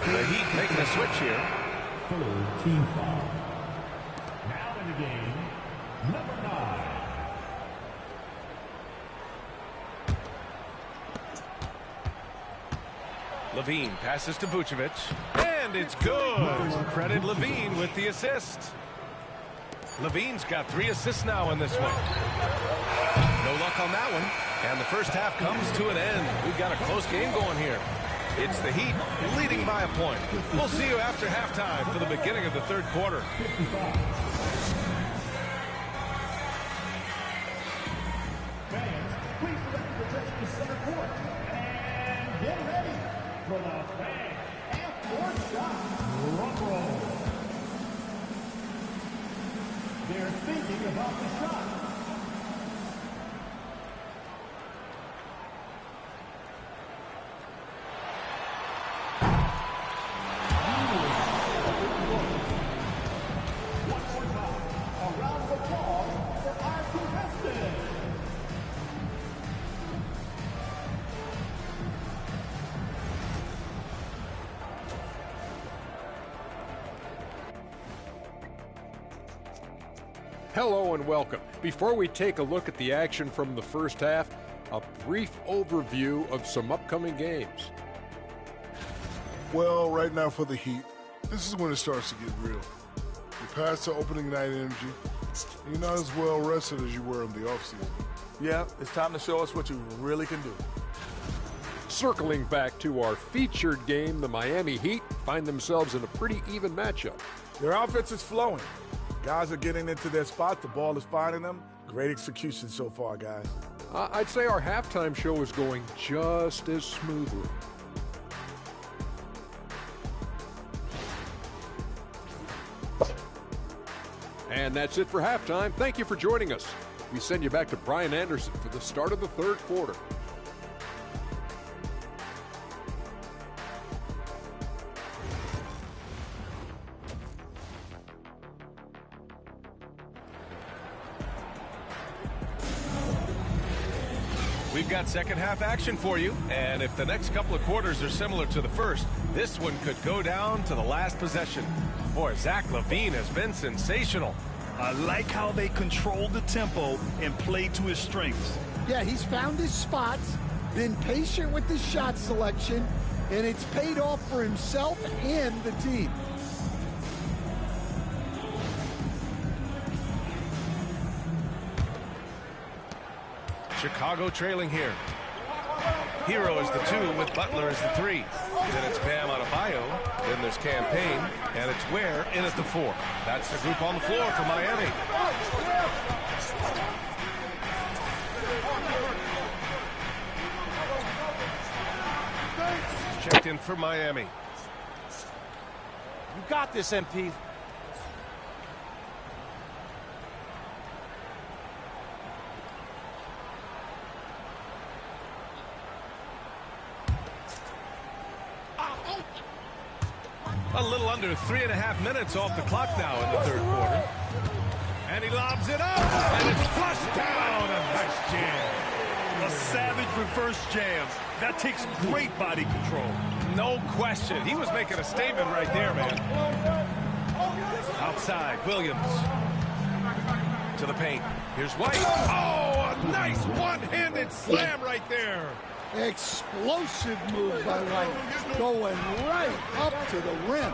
The Heat making a switch here. Third team foul. Now in the game, number 9. Levine passes to Vucevic, and it's good. Credit Levine with the assist. Levine's got 3 assists now in this one. No luck on that one. And the first half comes to an end. We've got a close game going here. It's the Heat leading by a point. We'll see you after halftime for the beginning of the third quarter. Fans, please direct your attention to center court. And get ready for the fan half-court shot. Drum roll. They're thinking about the shot. Hello and welcome. Before we take a look at the action from the first half, a brief overview of some upcoming games. Well, right now for the Heat, this is when it starts to get real. You pass the opening night energy, and you're not as well rested as you were in the offseason. Yeah, it's time to show us what you really can do. Circling back to our featured game, the Miami Heat find themselves in a pretty even matchup. Their offense is flowing. Guys are getting into their spot. The ball is finding them. Great execution so far, guys. I'd say our halftime show is going just as smoothly. And that's it for halftime. Thank you for joining us. We send you back to Brian Anderson for the start of the third quarter. We've got second half action for you, and if the next couple of quarters are similar to the first, this one could go down to the last possession. Boy, Zach LaVine has been sensational. I like how they control the tempo and play to his strengths. Yeah, he's found his spots, been patient with his shot selection, and it's paid off for himself and the team. Chicago trailing here. Hero is the 2 with Butler as the 3. Then it's Bam Adebayo. Then there's Campaign. And it's Ware in at the 4. That's the group on the floor for Miami. Checked in for Miami. You got this, MP. A little under 3.5 minutes off the clock now in the third quarter. And he lobs it up, and it's flushed down. A nice jam. A savage reverse jam. That takes great body control. No question. He was making a statement right there, man. Outside, Williams. To the paint. Here's White. Oh, a nice one-handed slam right there. Explosive move by White, going right up to the rim.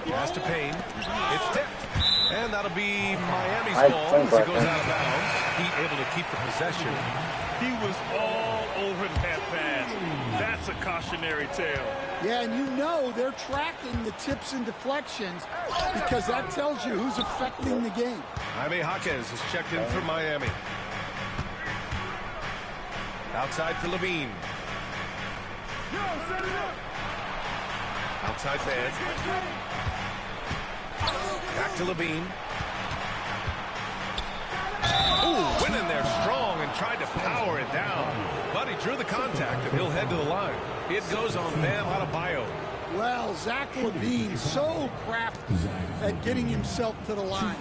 Pass to Payne. It's tipped. And that'll be Miami's ball as he goes out of bounds. Heat able to keep the possession. He was all over that pass. That's a cautionary tale. Yeah, and you know they're tracking the tips and deflections because that tells you who's affecting the game. Jaime Jaquez is checked in for Miami. Outside for LaVine. Outside man. Back to LaVine. Ooh, went in there strong and tried to power it down. But he drew the contact, and he'll head to the line. It goes on Bam Adebayo. Well, Zach LaVine so crafty at getting himself to the line.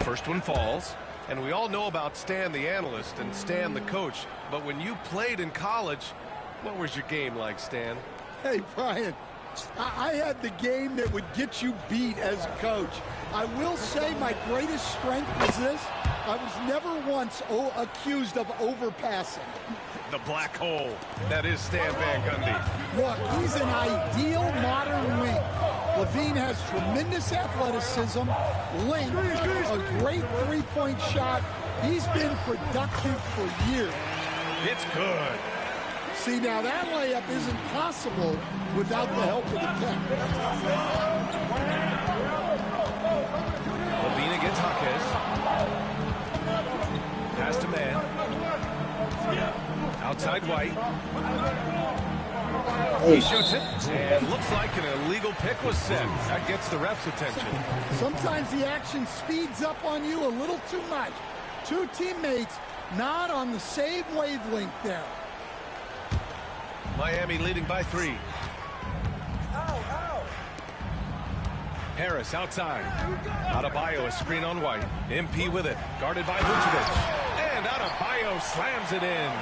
First one falls, and we all know about Stan the analyst and Stan the coach, but when you played in college, what was your game like, Stan? Hey, Brian, I had the game that would get you beat as a coach. I will say my greatest strength was this. I was never once accused of overpassing. The black hole. That is Stan Van Gundy. Look, he's an ideal modern wing. LaVine has tremendous athleticism, length, a great three-point shot. He's been productive for years. It's good. See, now that layup isn't possible without the help of the tech. LaVine against Jaquez. Pass to man. Outside White. He shoots it, and looks like an illegal pick was set. That gets the ref's attention. Sometimes the action speeds up on you a little too much. Two teammates not on the same wavelength there. Miami leading by 3. Harris outside. Adebayo a screen on White. MP with it. Guarded by Vucevic. And Adebayo slams it in.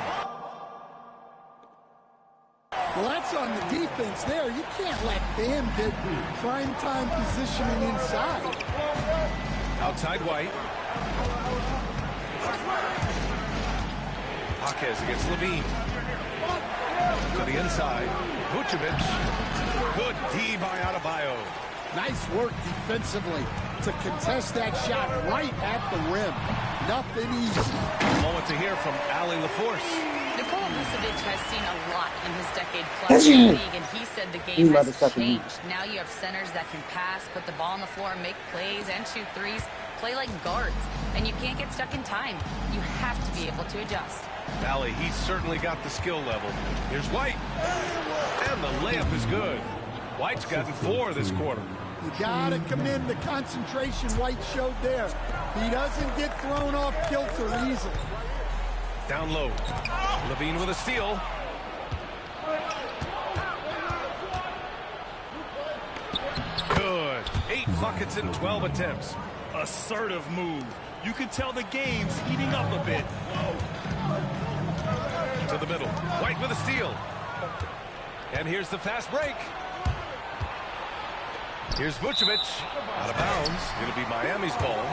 Well, that's on the defense there. You can't let Bam get prime time positioning inside. Outside White. Jaquez against Levine. To the inside. Vucevic. Good D by Adebayo. Nice work defensively to contest that shot right at the rim. Nothing easy. A moment to hear from Allie LaForce. Nikola Vucevic has seen a lot in his decade-plus in the league, and he said the game has changed. Now you have centers that can pass, put the ball on the floor, make plays, and shoot threes, play like guards, and you can't get stuck in time. You have to be able to adjust. Allie, he's certainly got the skill level. Here's White, and the layup is good. White's gotten 4 this quarter. You gotta commend the concentration White showed there. He doesn't get thrown off kilter easily. Down low. Levine with a steal. Good. 8 buckets in 12 attempts. Assertive move. You can tell the game's heating up a bit. To the middle. White with a steal. And here's the fast break. Here's Vucevic. Out of bounds. It'll be Miami's ball.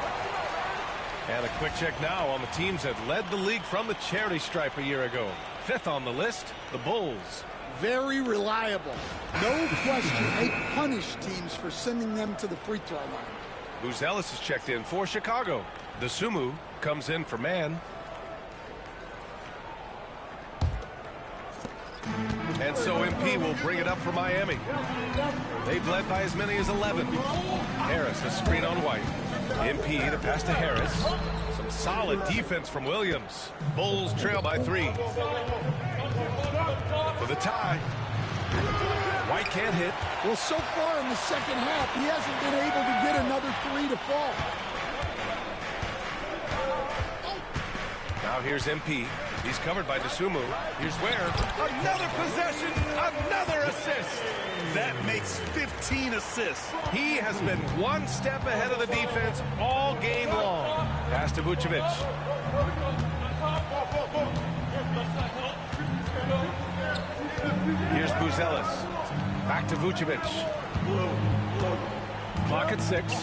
And a quick check now on the teams that led the league from the charity stripe a year ago. 5th on the list, the Bulls. Very reliable. No question, they punish teams for sending them to the free throw line. Booz Ellis is checked in for Chicago. Dosunmu comes in for Man. And so MP will bring it up for Miami. They've led by as many as 11. Harris, a screen on White. MP, the pass to Harris. Some solid defense from Williams. Bulls trail by 3. For the tie. White can't hit. Well, so far in the second half, he hasn't been able to get another 3 to fall. Now here's MP. He's covered by Dosunmu. Here's Ware. Another possession, another assist. That makes 15 assists. He has been one step ahead of the defense all game long. Pass to Vucevic. Here's Booz Ellis. Back to Vucevic. Clock at 6.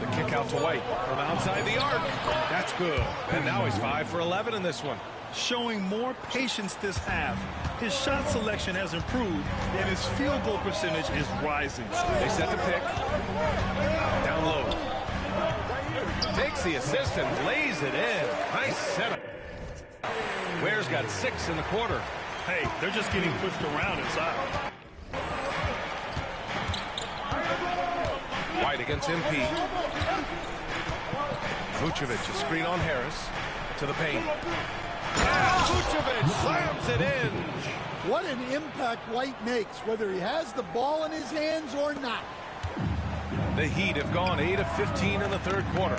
The kick out to White from outside the arc. That's good. And now he's 5 for 11 in this one. Showing more patience this half. His shot selection has improved, and his field goal percentage is rising. They set the pick. Down low. Takes the assist and lays it in. Nice setup. Ware's got 6 in the quarter. Hey, they're just getting pushed around inside. White against MP. Vucevic, a screen on Harris. To the paint. Vucevic slams it in. What an impact White makes, whether he has the ball in his hands or not. The Heat have gone 8 of 15 in the third quarter.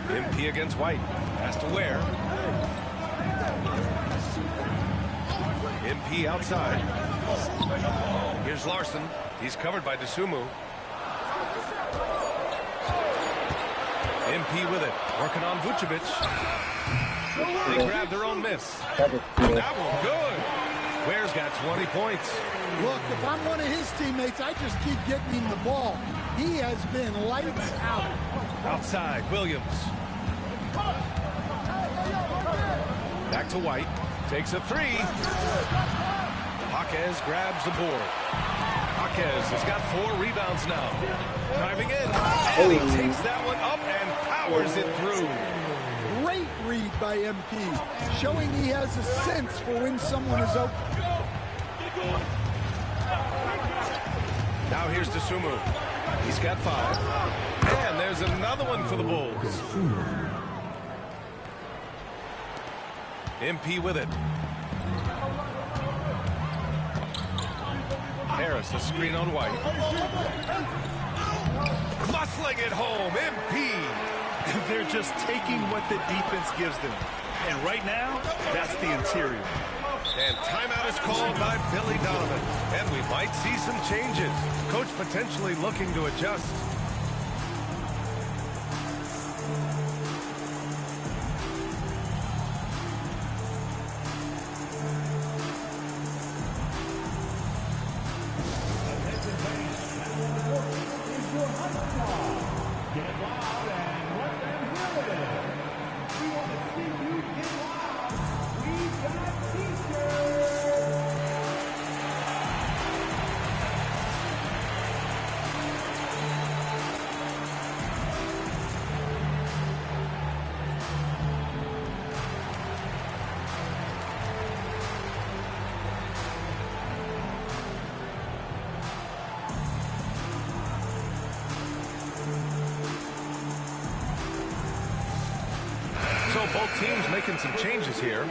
MP against White. Pass to Ware. MP outside. Here's Larson. He's covered by Dosunmu. MP with it. Working on Vucevic. They grab their own miss. That one good. Ware's got 20 points. Look, if I'm one of his teammates, I just keep getting him the ball. He has been lights out. Outside, Williams. Back to White. Takes a 3. Jaquez grabs the board. Jaquez has got 4 rebounds now. Driving in. And he takes that one up and powers it through. Great read by MP, showing he has a sense for when someone is open. Now here's Dosunmu. He's got 5. And there's another one for the Bulls. MP with it. Harris, a screen on White. Muscling it home, MP. They're just taking what the defense gives them. And right now, that's the interior. And timeout is called by Billy Donovan. And we might see some changes. Coach potentially looking to adjust. So both teams making some changes here.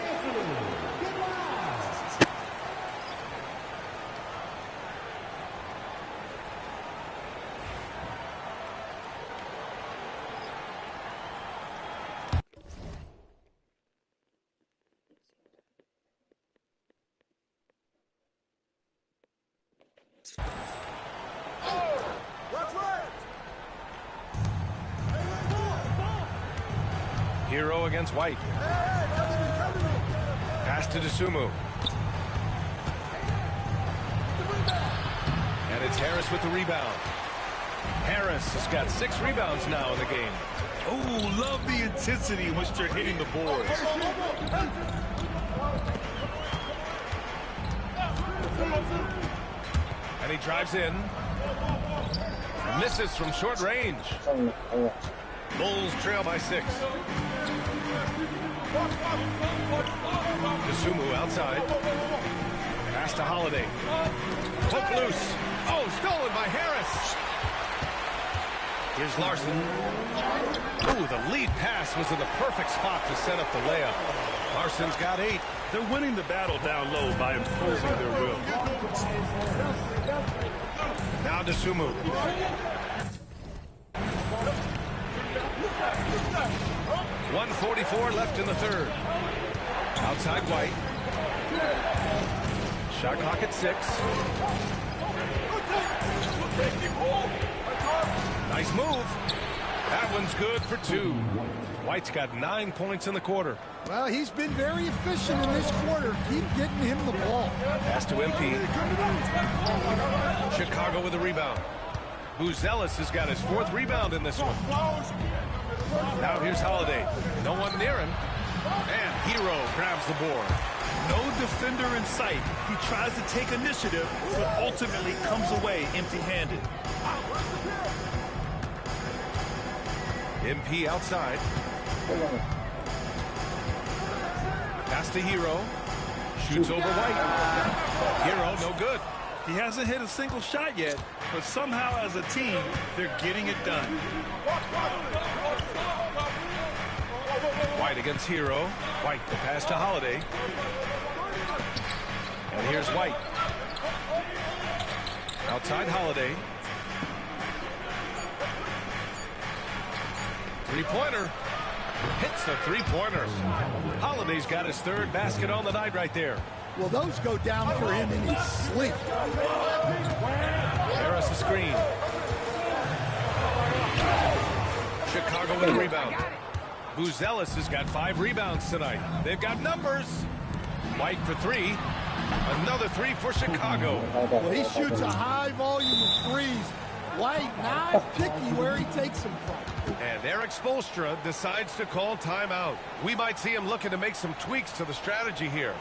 Hero against White. Pass to Dosunmu. And it's Harris with the rebound. Harris has got 6 rebounds now in the game. Oh, love the intensity in which they're hitting the boards. And he drives in. Misses from short range. Bulls trail by 6. Dosunmu outside. Pass to Holiday. Hook loose. Oh, stolen by Harris. Here's Larson. Ooh, the lead pass was in the perfect spot to set up the layup. Larson's got 8. They're winning the battle down low by imposing their will. Now Dosunmu. 1:44 left in the third. Outside White. Shot clock at 6. Nice move. That one's good for 2. White's got 9 points in the quarter. Well, he's been very efficient in this quarter. Keep getting him the ball. Pass to MP. Chicago with a rebound. Buzelis has got his 4th rebound in this one. Now here's Holiday. No one near him. And Hero grabs the board. No defender in sight. He tries to take initiative, but ultimately comes away empty-handed. MP outside. Pass to Hero. Shoots over White. Hero, no good. He hasn't hit a single shot yet, but somehow as a team, they're getting it done. White against Hero. White the pass to Holiday. And here's White. Outside Holiday. Three-pointer. Hits the three-pointer. Holiday's got his 3rd basket on the night right there. Well, those go down for him in his sleep. Harris a screen. Chicago with a rebound. Buzelis has got 5 rebounds tonight. They've got numbers. White for 3. Another 3 for Chicago. Well, he shoots a high volume of threes. White not picky where he takes them from. And Eric Spoelstra decides to call timeout. We might see him looking to make some tweaks to the strategy here.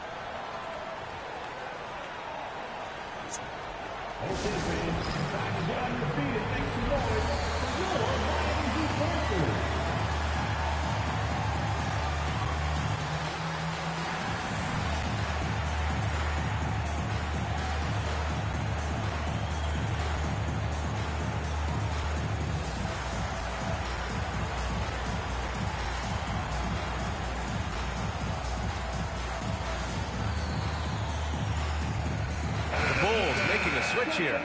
Switch here.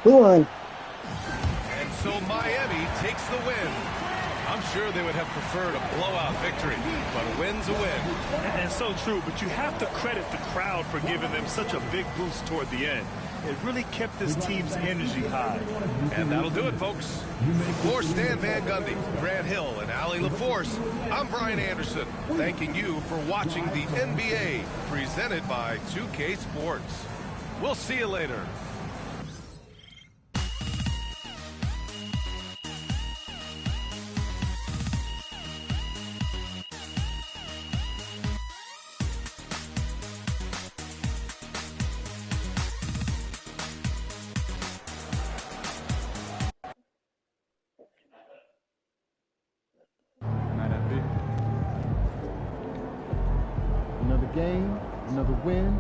Who won? And So Miami takes the win. I'm sure they would have preferred a blowout victory, but a win's a win. And so true, but you have to credit the crowd for giving them such a big boost toward the end. It really kept this team's energy high. And that'll do it, folks. For Stan Van Gundy, Grant Hill, and Allie LaForce, I'm Brian Anderson, thanking you for watching the NBA presented by 2K Sports. We'll see you later. Another game, another win.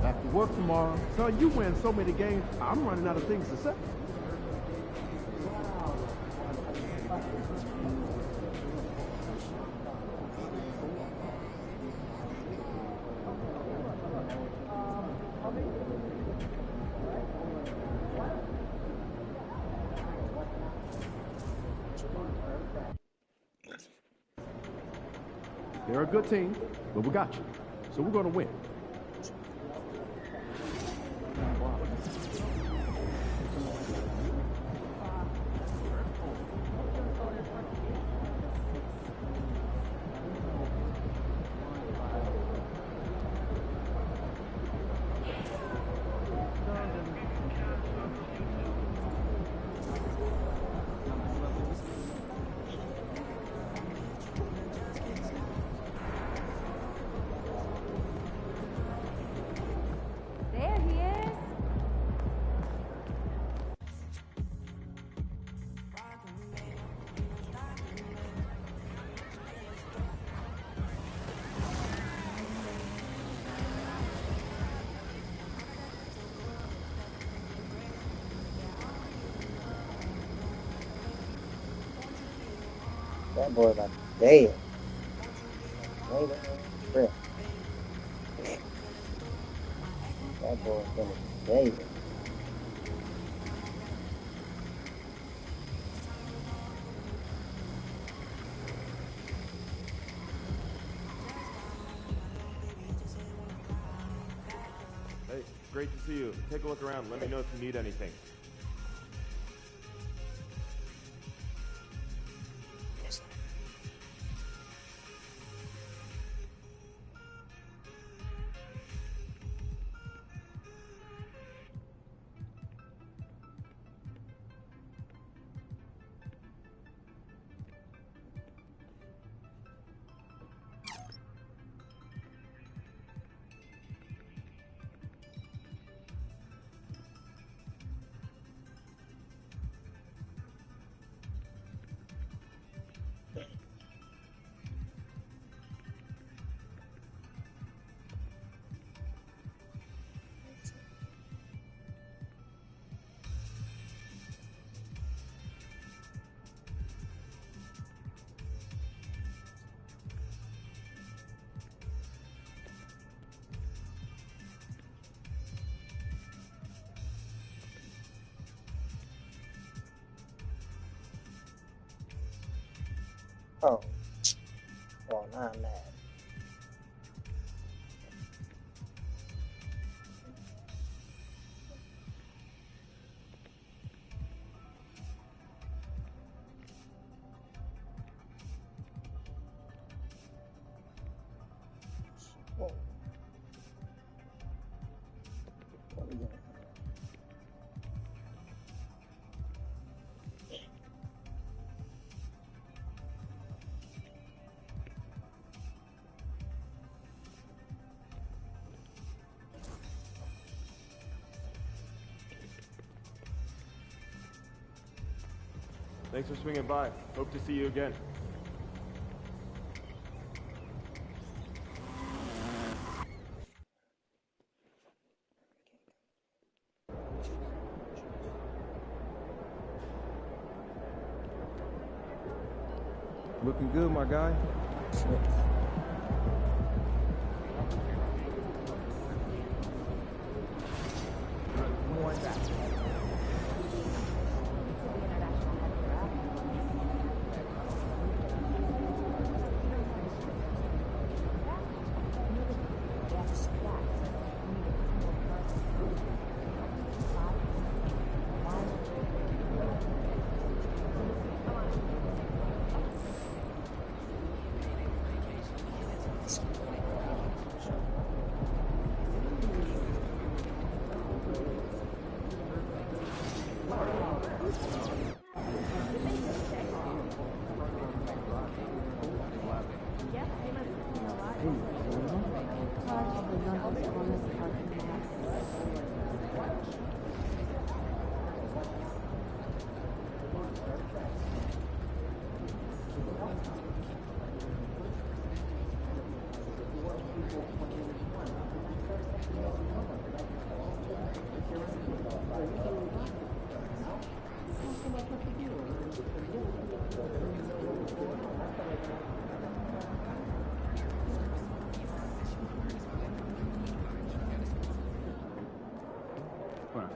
Back to work tomorrow. Son, you win so many games, I'm running out of things to say. They're a good team, but we got you. So we're going to win. That boy like dead. Rip. That boy's gonna be dead. Hey, great to see you. Take a look around. Let me know if you need anything. Oh. Well, now I'm mad. Whoa. What are we doing? Thanks for swinging by. Hope to see you again. Looking good, my guy.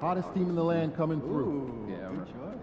Hottest team in the land coming through. Yeah, right.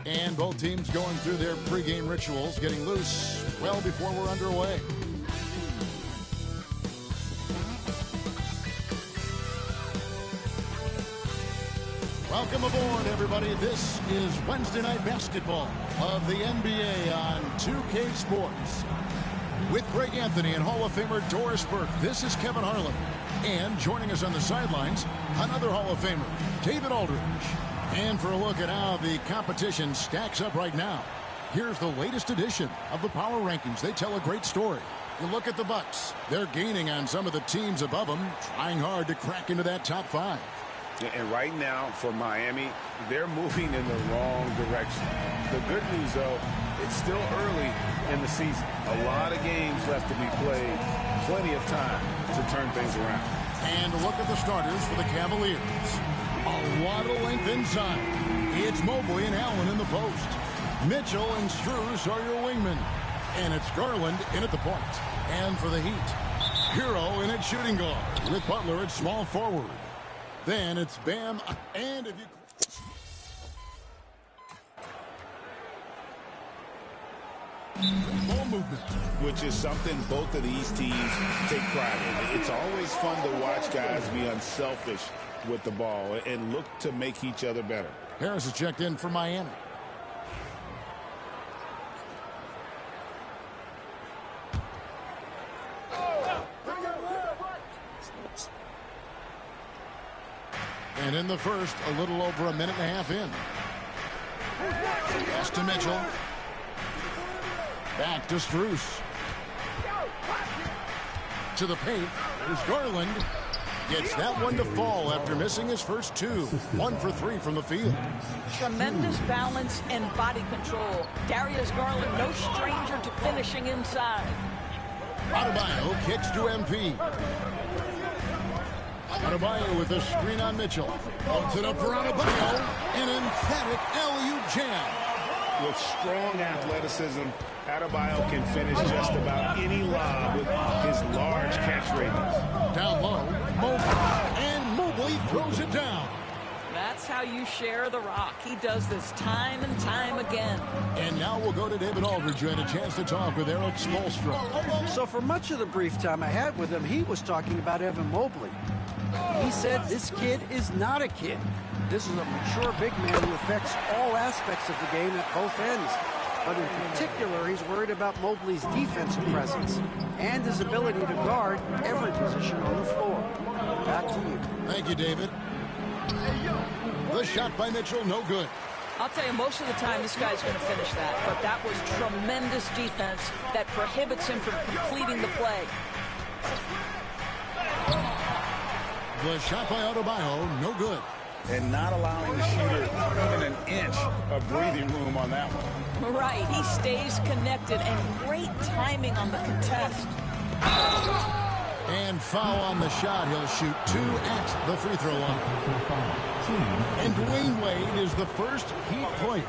And both teams going through their pregame rituals, getting loose well before we're underway. Welcome aboard, everybody. This is Wednesday Night Basketball of the NBA on 2K Sports. With Greg Anthony and Hall of Famer Doris Burke, this is Kevin Harlan. And joining us on the sidelines, another Hall of Famer, David Aldridge. And for a look at how the competition stacks up right now, here's the latest edition of the Power Rankings. They tell a great story. You look at the Bucks. They're gaining on some of the teams above them, trying hard to crack into that top 5. And right now, for Miami, they're moving in the wrong direction. The good news, though, it's still early in the season. A lot of games left to be played. Plenty of time to turn things around. And look at the starters for the Cavaliers. A lot of length inside. It's Mobley and Allen in the post. Mitchell and Strus are your wingmen. And it's Garland in at the point. And for the Heat, Hero in at shooting guard with Butler at small forward. Then it's Bam, and if you... Ball movement. Which is something both of these teams take pride in. It's always fun to watch guys be unselfish with the ball and look to make each other better. Harris is checked in for Miami. And in the first, a little over a minute and a half in. Pass to Mitchell. Back to Strus. To the paint. There's Garland. Gets that one to fall after missing his first 2. 1 for 3 from the field. Tremendous balance and body control. Darius Garland, no stranger to finishing inside. Adebayo kicks to MP. Adebayo with a screen on Mitchell. Puts it up for Adebayo. An emphatic alley-oop jam. With strong athleticism, Adebayo can finish just about any lob with his large catch radius. Down low, Mobley. And Mobley throws it down. That's how you share the rock. He does this time and time again. And now we'll go to David Aldridge, who had a chance to talk with Eric Spoelstra. So for much of the brief time I had with him, he was talking about Evan Mobley. He said this kid is not a kid. This is a mature big man who affects all aspects of the game at both ends. But in particular, he's worried about Mobley's defensive presence and his ability to guard every position on the floor. Back to you. Thank you, David. The shot by Mitchell, no good. I'll tell you, most of the time this guy's going to finish that. But that was tremendous defense that prohibits him from completing the play. The shot by Adebayo, no good. And not allowing the shooter even an inch of breathing room on that one. Right, he stays connected, and great timing on the contest. And foul on the shot. He'll shoot 2 at the free throw line. And Dwayne Wade is the first Heat player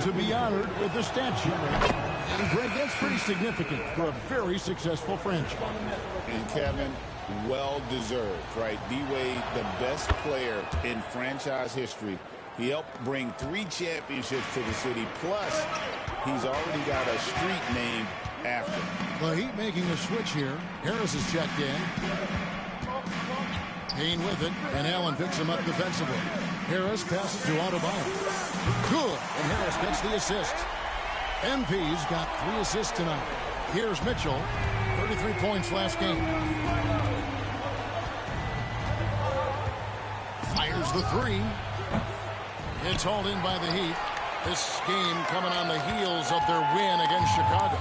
to be honored with the statue. And Greg, that's pretty significant for a very successful franchise. And Kevin, well-deserved, right? D-Wade, the best player in franchise history. He helped bring 3 championships to the city, plus he's already got a street named after him. The Heat making a switch here. Harris is checked in. Payne with it, and Allen picks him up defensively. Harris passes to Adebayo. Good, and Harris gets the assist. MP's got 3 assists tonight. Here's Mitchell, 33 points last game. Fires the 3. It's hauled in by the Heat. This game coming on the heels of their win against Chicago.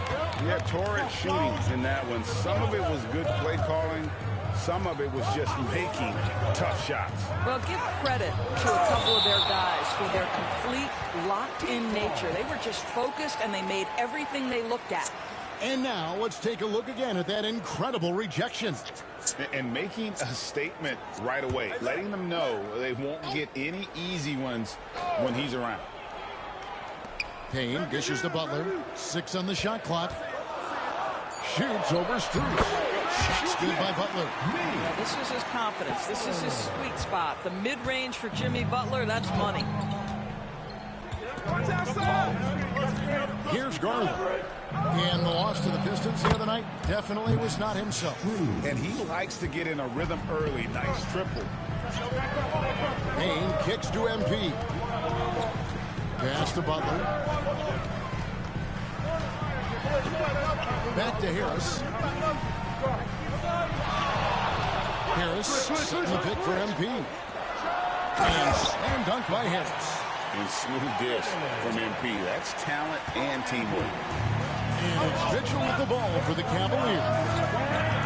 Yeah, torrid shooting in that one. Some of it was good play calling. Some of it was just making tough shots. Well, give credit to a couple of their guys for their complete locked-in nature. They were just focused, and they made everything they looked at. And now let's take a look again at that incredible rejection. And making a statement right away, letting them know they won't get any easy ones when he's around. Payne dishes to Butler. 6 on the shot clock. Shoots over Strus. Shot's good by Butler. Yeah, this is his confidence. This is his sweet spot. The mid-range for Jimmy Butler, that's money. Here's Garland. And the loss to the Pistons the other night definitely was not himself. And he likes to get in a rhythm early. Nice triple. Payne kicks to MP. Pass to Butler. Back to Harris. Harris setting the pick for MP. And slam dunk by Harris. And smooth dish from MP. That's talent and teamwork. And it's Mitchell with the ball for the Cavaliers.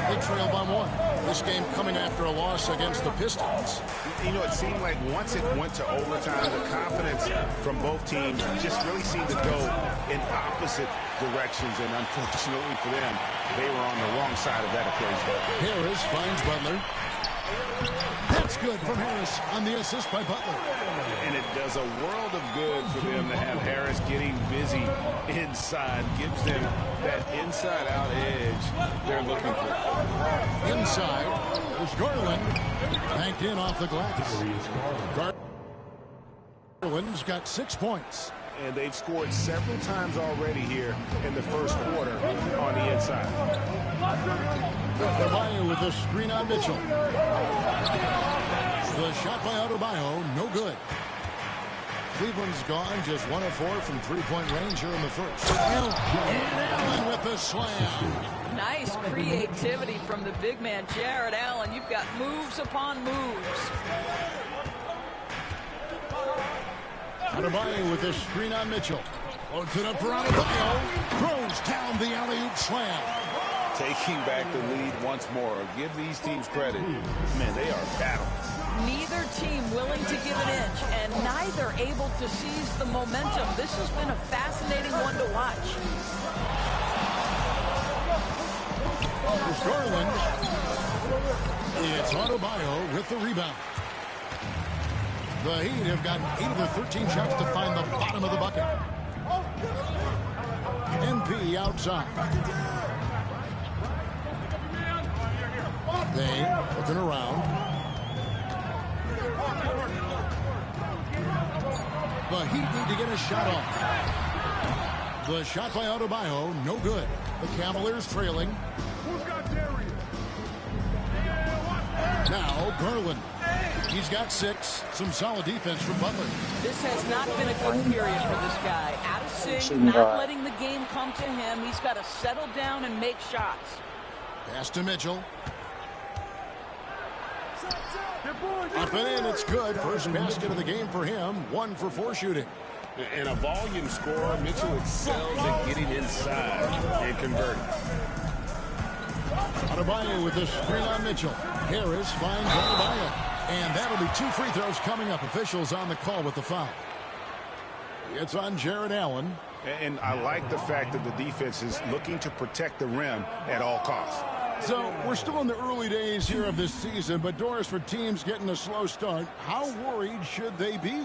They trail by 1. This game coming after a loss against the Pistons. You know, it seemed like once it went to overtime, the confidence from both teams just really seemed to go in opposite directions. And unfortunately for them, they were on the wrong side of that equation. Harris finds Butler. That's good from Harris on the assist by Butler. And it does a world of good for them to have Harris getting busy inside. Gives them that inside-out edge they're looking for. Inside, there's Garland. Banked in off the glass. Garland's got 6 points. And they've scored several times already here in the first quarter on the inside. Adebayo with a screen on Mitchell. The shot by Adebayo, no good. Cleveland's gone just 1 of 4 from three-point range here in the first. And Allen with the slam. Nice creativity from the big man, Jared Allen. You've got moves upon moves. Adebayo with the screen on Mitchell. Loads it up for Adebayo. Throws down the alley-oop slam. Taking back the lead once more. Give these teams credit. Man, they are battling. Neither team willing to give an inch, and neither able to seize the momentum. This has been a fascinating one to watch. There's Garland. It's Adebayo with the rebound. The Heat have gotten 8 of their 13 shots to find the bottom of the bucket. MP outside. Payne looking around. The Heat need to get a shot off. The shot by Adebayo, no good. The Cavaliers trailing. Now Garland. He's got 6. Some solid defense from Butler. This has not been a good period for this guy. Out of sync, not letting the game come to him. He's got to settle down and make shots. Pass to Mitchell. Up and in, it's good. First basket of the game for him. 1 for 4 shooting. And a volume scorer, Mitchell excels at getting inside and converting. Adebayo with the screen on Mitchell. Harris finds Adebayo. And that'll be 2 free throws coming up. Officials on the call with the foul. It's on Jared Allen. And I like the fact that the defense is looking to protect the rim at all costs. So we're still in the early days here of this season, but Doris, for teams getting a slow start, how worried should they be?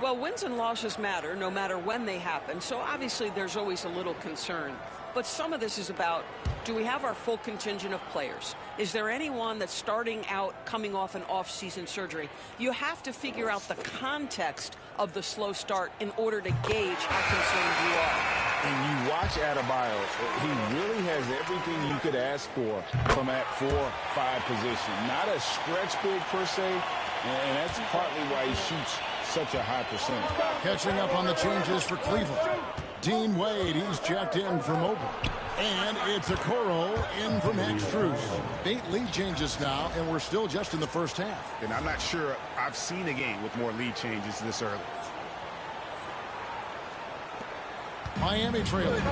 Well, wins and losses matter no matter when they happen, so obviously there's always a little concern. But some of this is about, do we have our full contingent of players? Is there anyone that's starting out coming off an off-season surgery? You have to figure out the context of the slow start in order to gauge how concerned you are. And you watch Adebayo, he really has everything you could ask for from that 4-5 position. Not a stretch big per se, and that's partly why he shoots such a high percentage. Catching up on the changes for Cleveland. Dean Wade, he's checked in for Mobley. And it's Okoro in from Max Strus. 8 lead changes now, and we're still just in the first half. And I'm not sure I've seen a game with more lead changes this early. Miami trailing.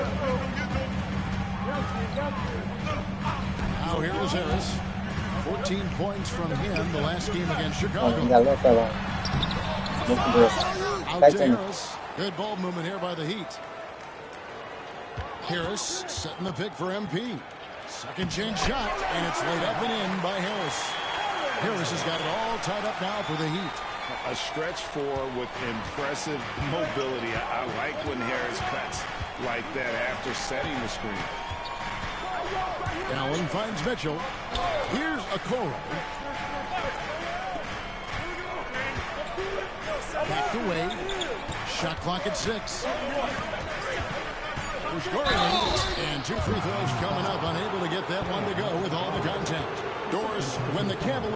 Now here is Harris. 14 points from him the last game against Chicago. Out to Harris. Good ball movement here by the Heat. Harris setting the pick for MP. Second chance shot, and it's laid up and in by Harris. Harris has got it all tied up now for the Heat. A stretch four with impressive mobility. I like when Harris cuts like that after setting the screen. Allen finds Mitchell. Here's Okoro. Backed away. Shot clock at 6. There's Garland. And 2 free throws coming up. Unable to get that one to go with all the contact. Doors when the Cavaliers.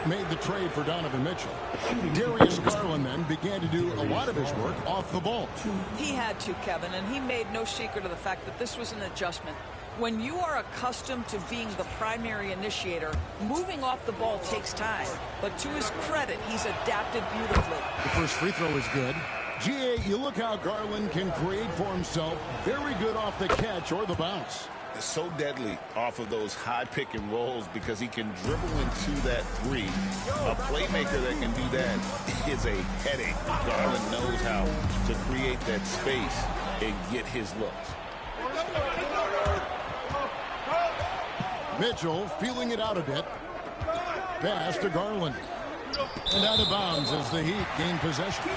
Made the trade for Donovan Mitchell. Darius Garland then began to do a lot of his work off the ball. He had to, Kevin, and he made no secret of the fact that this was an adjustment. When you are accustomed to being the primary initiator, moving off the ball takes time. But to his credit, he's adapted beautifully. The first free throw is good. GA, you look how Garland can create for himself. Very good off the catch or the bounce. It's so deadly off of those high pick and rolls because he can dribble into that three. A playmaker that can do that is a headache. Garland knows how to create that space and get his looks. Mitchell feeling it out a bit. Pass to Garland. And out of bounds as the Heat gain possession.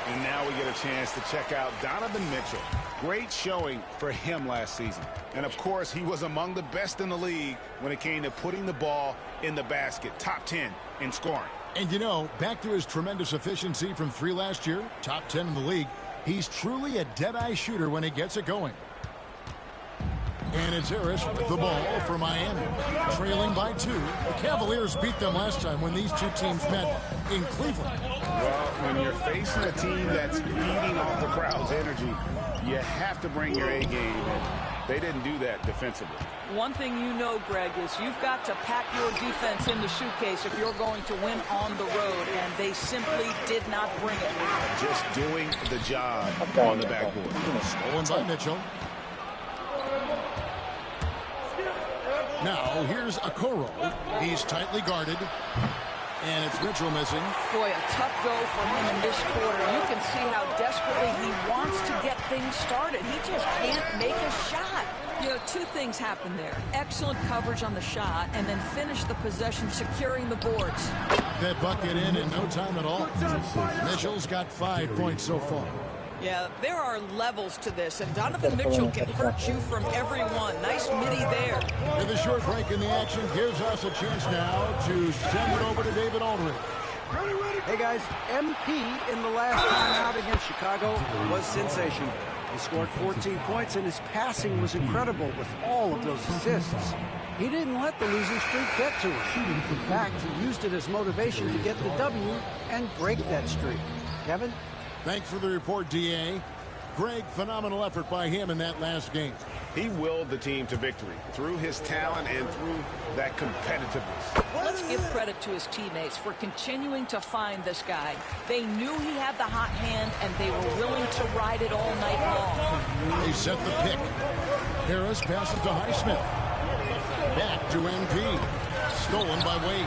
And now we get a chance to check out Donovan Mitchell. Great showing for him last season. And, of course, he was among the best in the league when it came to putting the ball in the basket. Top 10 in scoring. And, you know, back to his tremendous efficiency from 3 last year, top 10 in the league, he's truly a dead-eye shooter when he gets it going. And it's Harris with the ball for Miami. Trailing by 2. The Cavaliers beat them last time when these two teams met in Cleveland. Well, when you're facing a team that's feeding off the crowd's energy, you have to bring your A game, and they didn't do that defensively. One thing you know, Greg, is you've got to pack your defense in the suitcase if you're going to win on the road, and they simply did not bring it. Just doing the job on the backboard. Stolen by Mitchell. Now, here's Okoro. He's tightly guarded. And it's Mitchell missing. Boy, a tough go for him in this quarter. You can see how desperately he wants to get things started. He just can't make a shot. You know, two things happen there. Excellent coverage on the shot, and then finish the possession securing the boards. That bucket in no time at all. Mitchell's got 5 points so far. Yeah, there are levels to this, and Donovan Mitchell can hurt you from every one. Nice midi there. And the short break in the action gives us a chance now to send it over to David Aldridge. Hey guys, MP in the last time out against Chicago was sensational. He scored 14 points, and his passing was incredible with all of those assists. He didn't let the losing streak get to him. In fact, he used it as motivation to get the W and break that streak. Kevin? Thanks for the report, D.A. Greg, phenomenal effort by him in that last game. He willed the team to victory through his talent and through that competitiveness. Let's give credit to his teammates for continuing to find this guy. They knew he had the hot hand, and they were willing to ride it all night long. They set the pick. Harris passes to Highsmith. Back to MP. Stolen by Wade.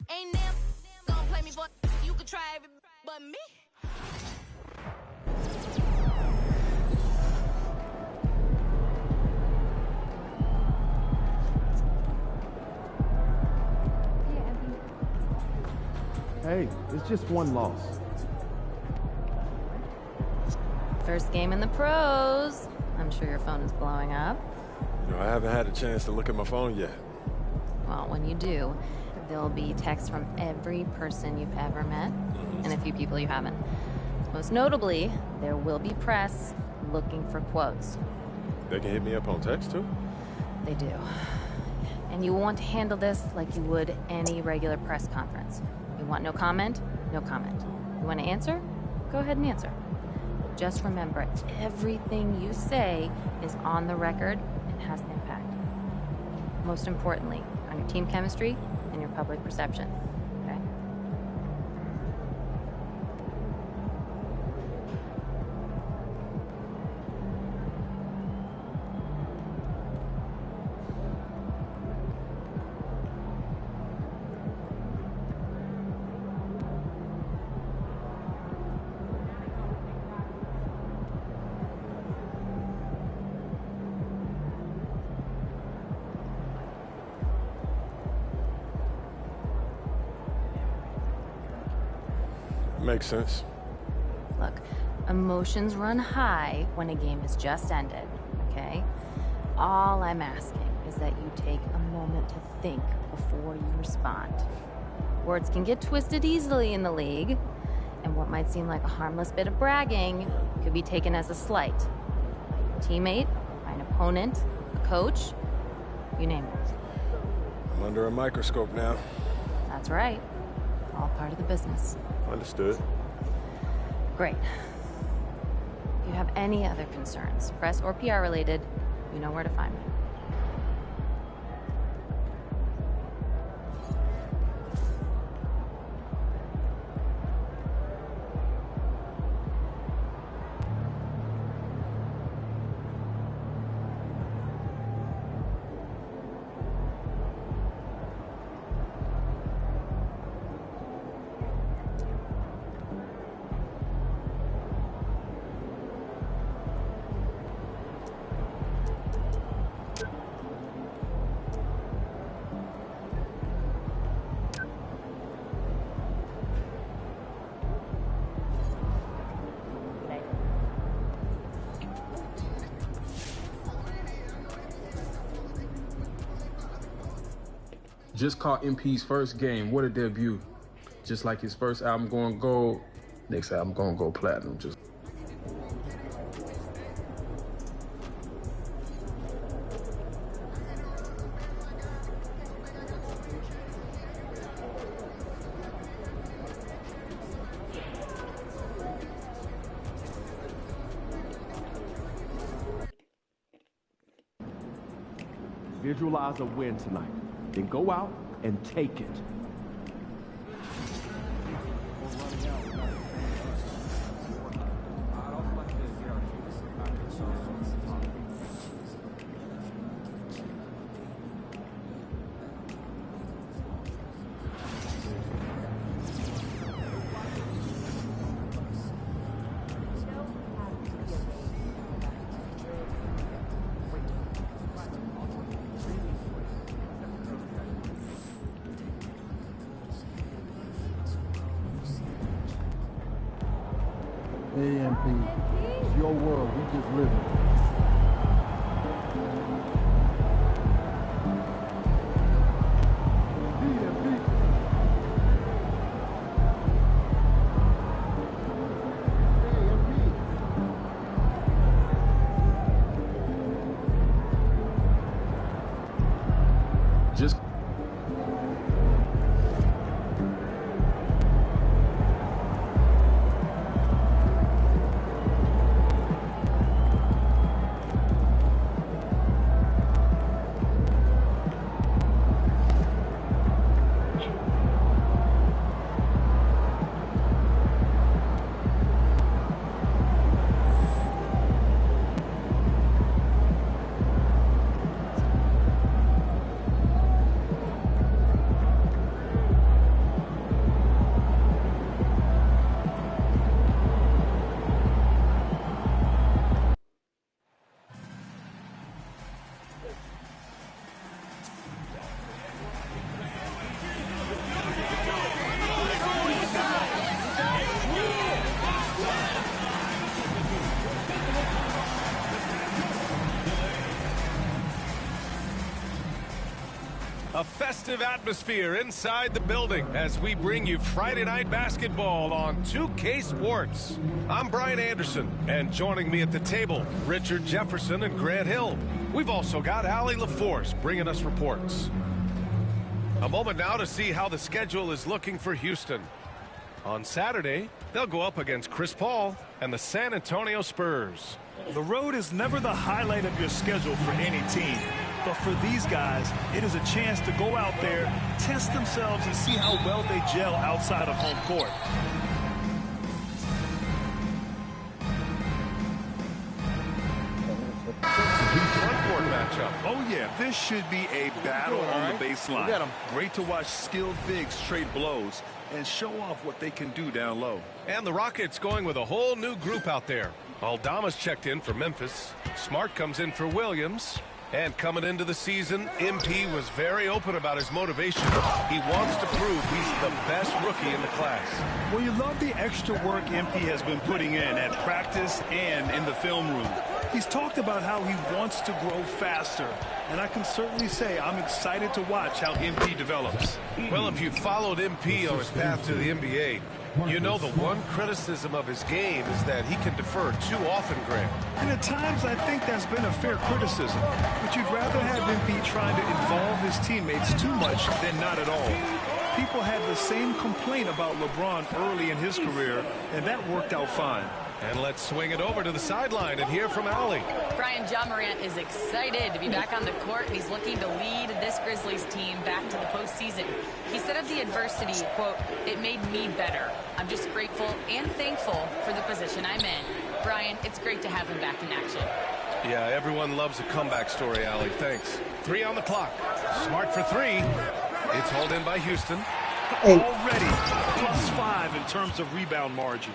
Ain't never gonna play me for you could try every but me. Hey, it's just one loss. First game in the pros. I'm sure your phone is blowing up. You know, I haven't had a chance to look at my phone yet. Well, when you do, there'll be texts from every person you've ever met and a few people you haven't. Most notably, there will be press looking for quotes. They can hit me up on text, too? They do. And you want to handle this like you would any regular press conference. You want no comment? No comment. You want to answer? Go ahead and answer. Just remember, everything you say is on the record and has an impact. Most importantly, on your team chemistry and your public perception. Okay? Makes sense. Look, emotions run high when a game has just ended, okay? All I'm asking is that you take a moment to think before you respond. Words can get twisted easily in the league, and what might seem like a harmless bit of bragging could be taken as a slight. By your teammate, by an opponent, a coach, you name it. I'm under a microscope now. That's right. All part of the business. Understood. Great. If you have any other concerns, press or PR related, you know where to find me. Just caught MP's first game. What a debut. Just like his first album going gold, next album going go platinum. Just visualize a win tonight. Then go out and take it. AMP, it's your world. We just live in it. Just A festive atmosphere inside the building as we bring you Friday Night Basketball on 2K Sports. I'm Brian Anderson, and joining me at the table, Richard Jefferson and Grant Hill. We've also got Allie LaForce bringing us reports. A moment now to see how the schedule is looking for Houston. On Saturday, they'll go up against Chris Paul and the San Antonio Spurs. The road is never the highlight of your schedule for any team. But for these guys, it is a chance to go out there, test themselves, and see how well they gel outside of home court. Front-court matchup. Oh, yeah, this should be a battle on the baseline. Great to watch skilled bigs trade blows and show off what they can do down low. And the Rockets going with a whole new group out there. Aldama's checked in for Memphis. Smart comes in for Williams. And coming into the season, MP was very open about his motivation. He wants to prove he's the best rookie in the class. Well, you love the extra work MP has been putting in at practice and in the film room. He's talked about how he wants to grow faster. And I can certainly say I'm excited to watch how MP develops. Well, if you followed MP on his path to the NBA, you know the one criticism of his game is that he can defer too often, Grant. And at times I think that's been a fair criticism. But you'd rather have MP trying to involve his teammates too much than not at all. People had the same complaint about LeBron early in his career, and that worked out fine. And let's swing it over to the sideline and hear from Allie. Brian, Ja Morant is excited to be back on the court, and he's looking to lead this Grizzlies team back to the postseason. He said of the adversity, quote, "It made me better. I'm just grateful and thankful for the position I'm in." Brian, it's great to have him back in action. Yeah, everyone loves a comeback story, Allie. Thanks. 3 on the clock. Smart for 3. It's hauled in by Houston. Already +5 in terms of rebound margin.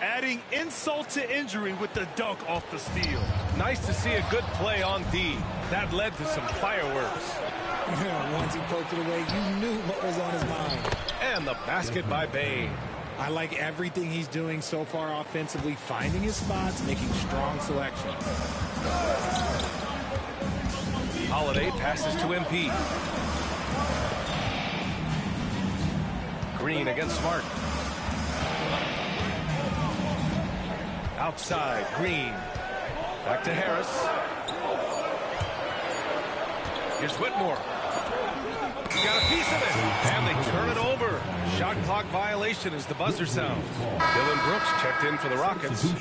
Adding insult to injury with the dunk off the steal. Nice to see a good play on D. That led to some fireworks. Yeah, once he poked it away, you knew what was on his mind. And the basket by Bane. I like everything he's doing so far offensively, finding his spots, making strong selections. Holiday passes to MP. Green against Smart. Outside, Green. Back to Harris. Here's Whitmore. He got a piece of it. And they turn it over. Shot clock violation as the buzzer sounds. Dylan Brooks checked in for the Rockets.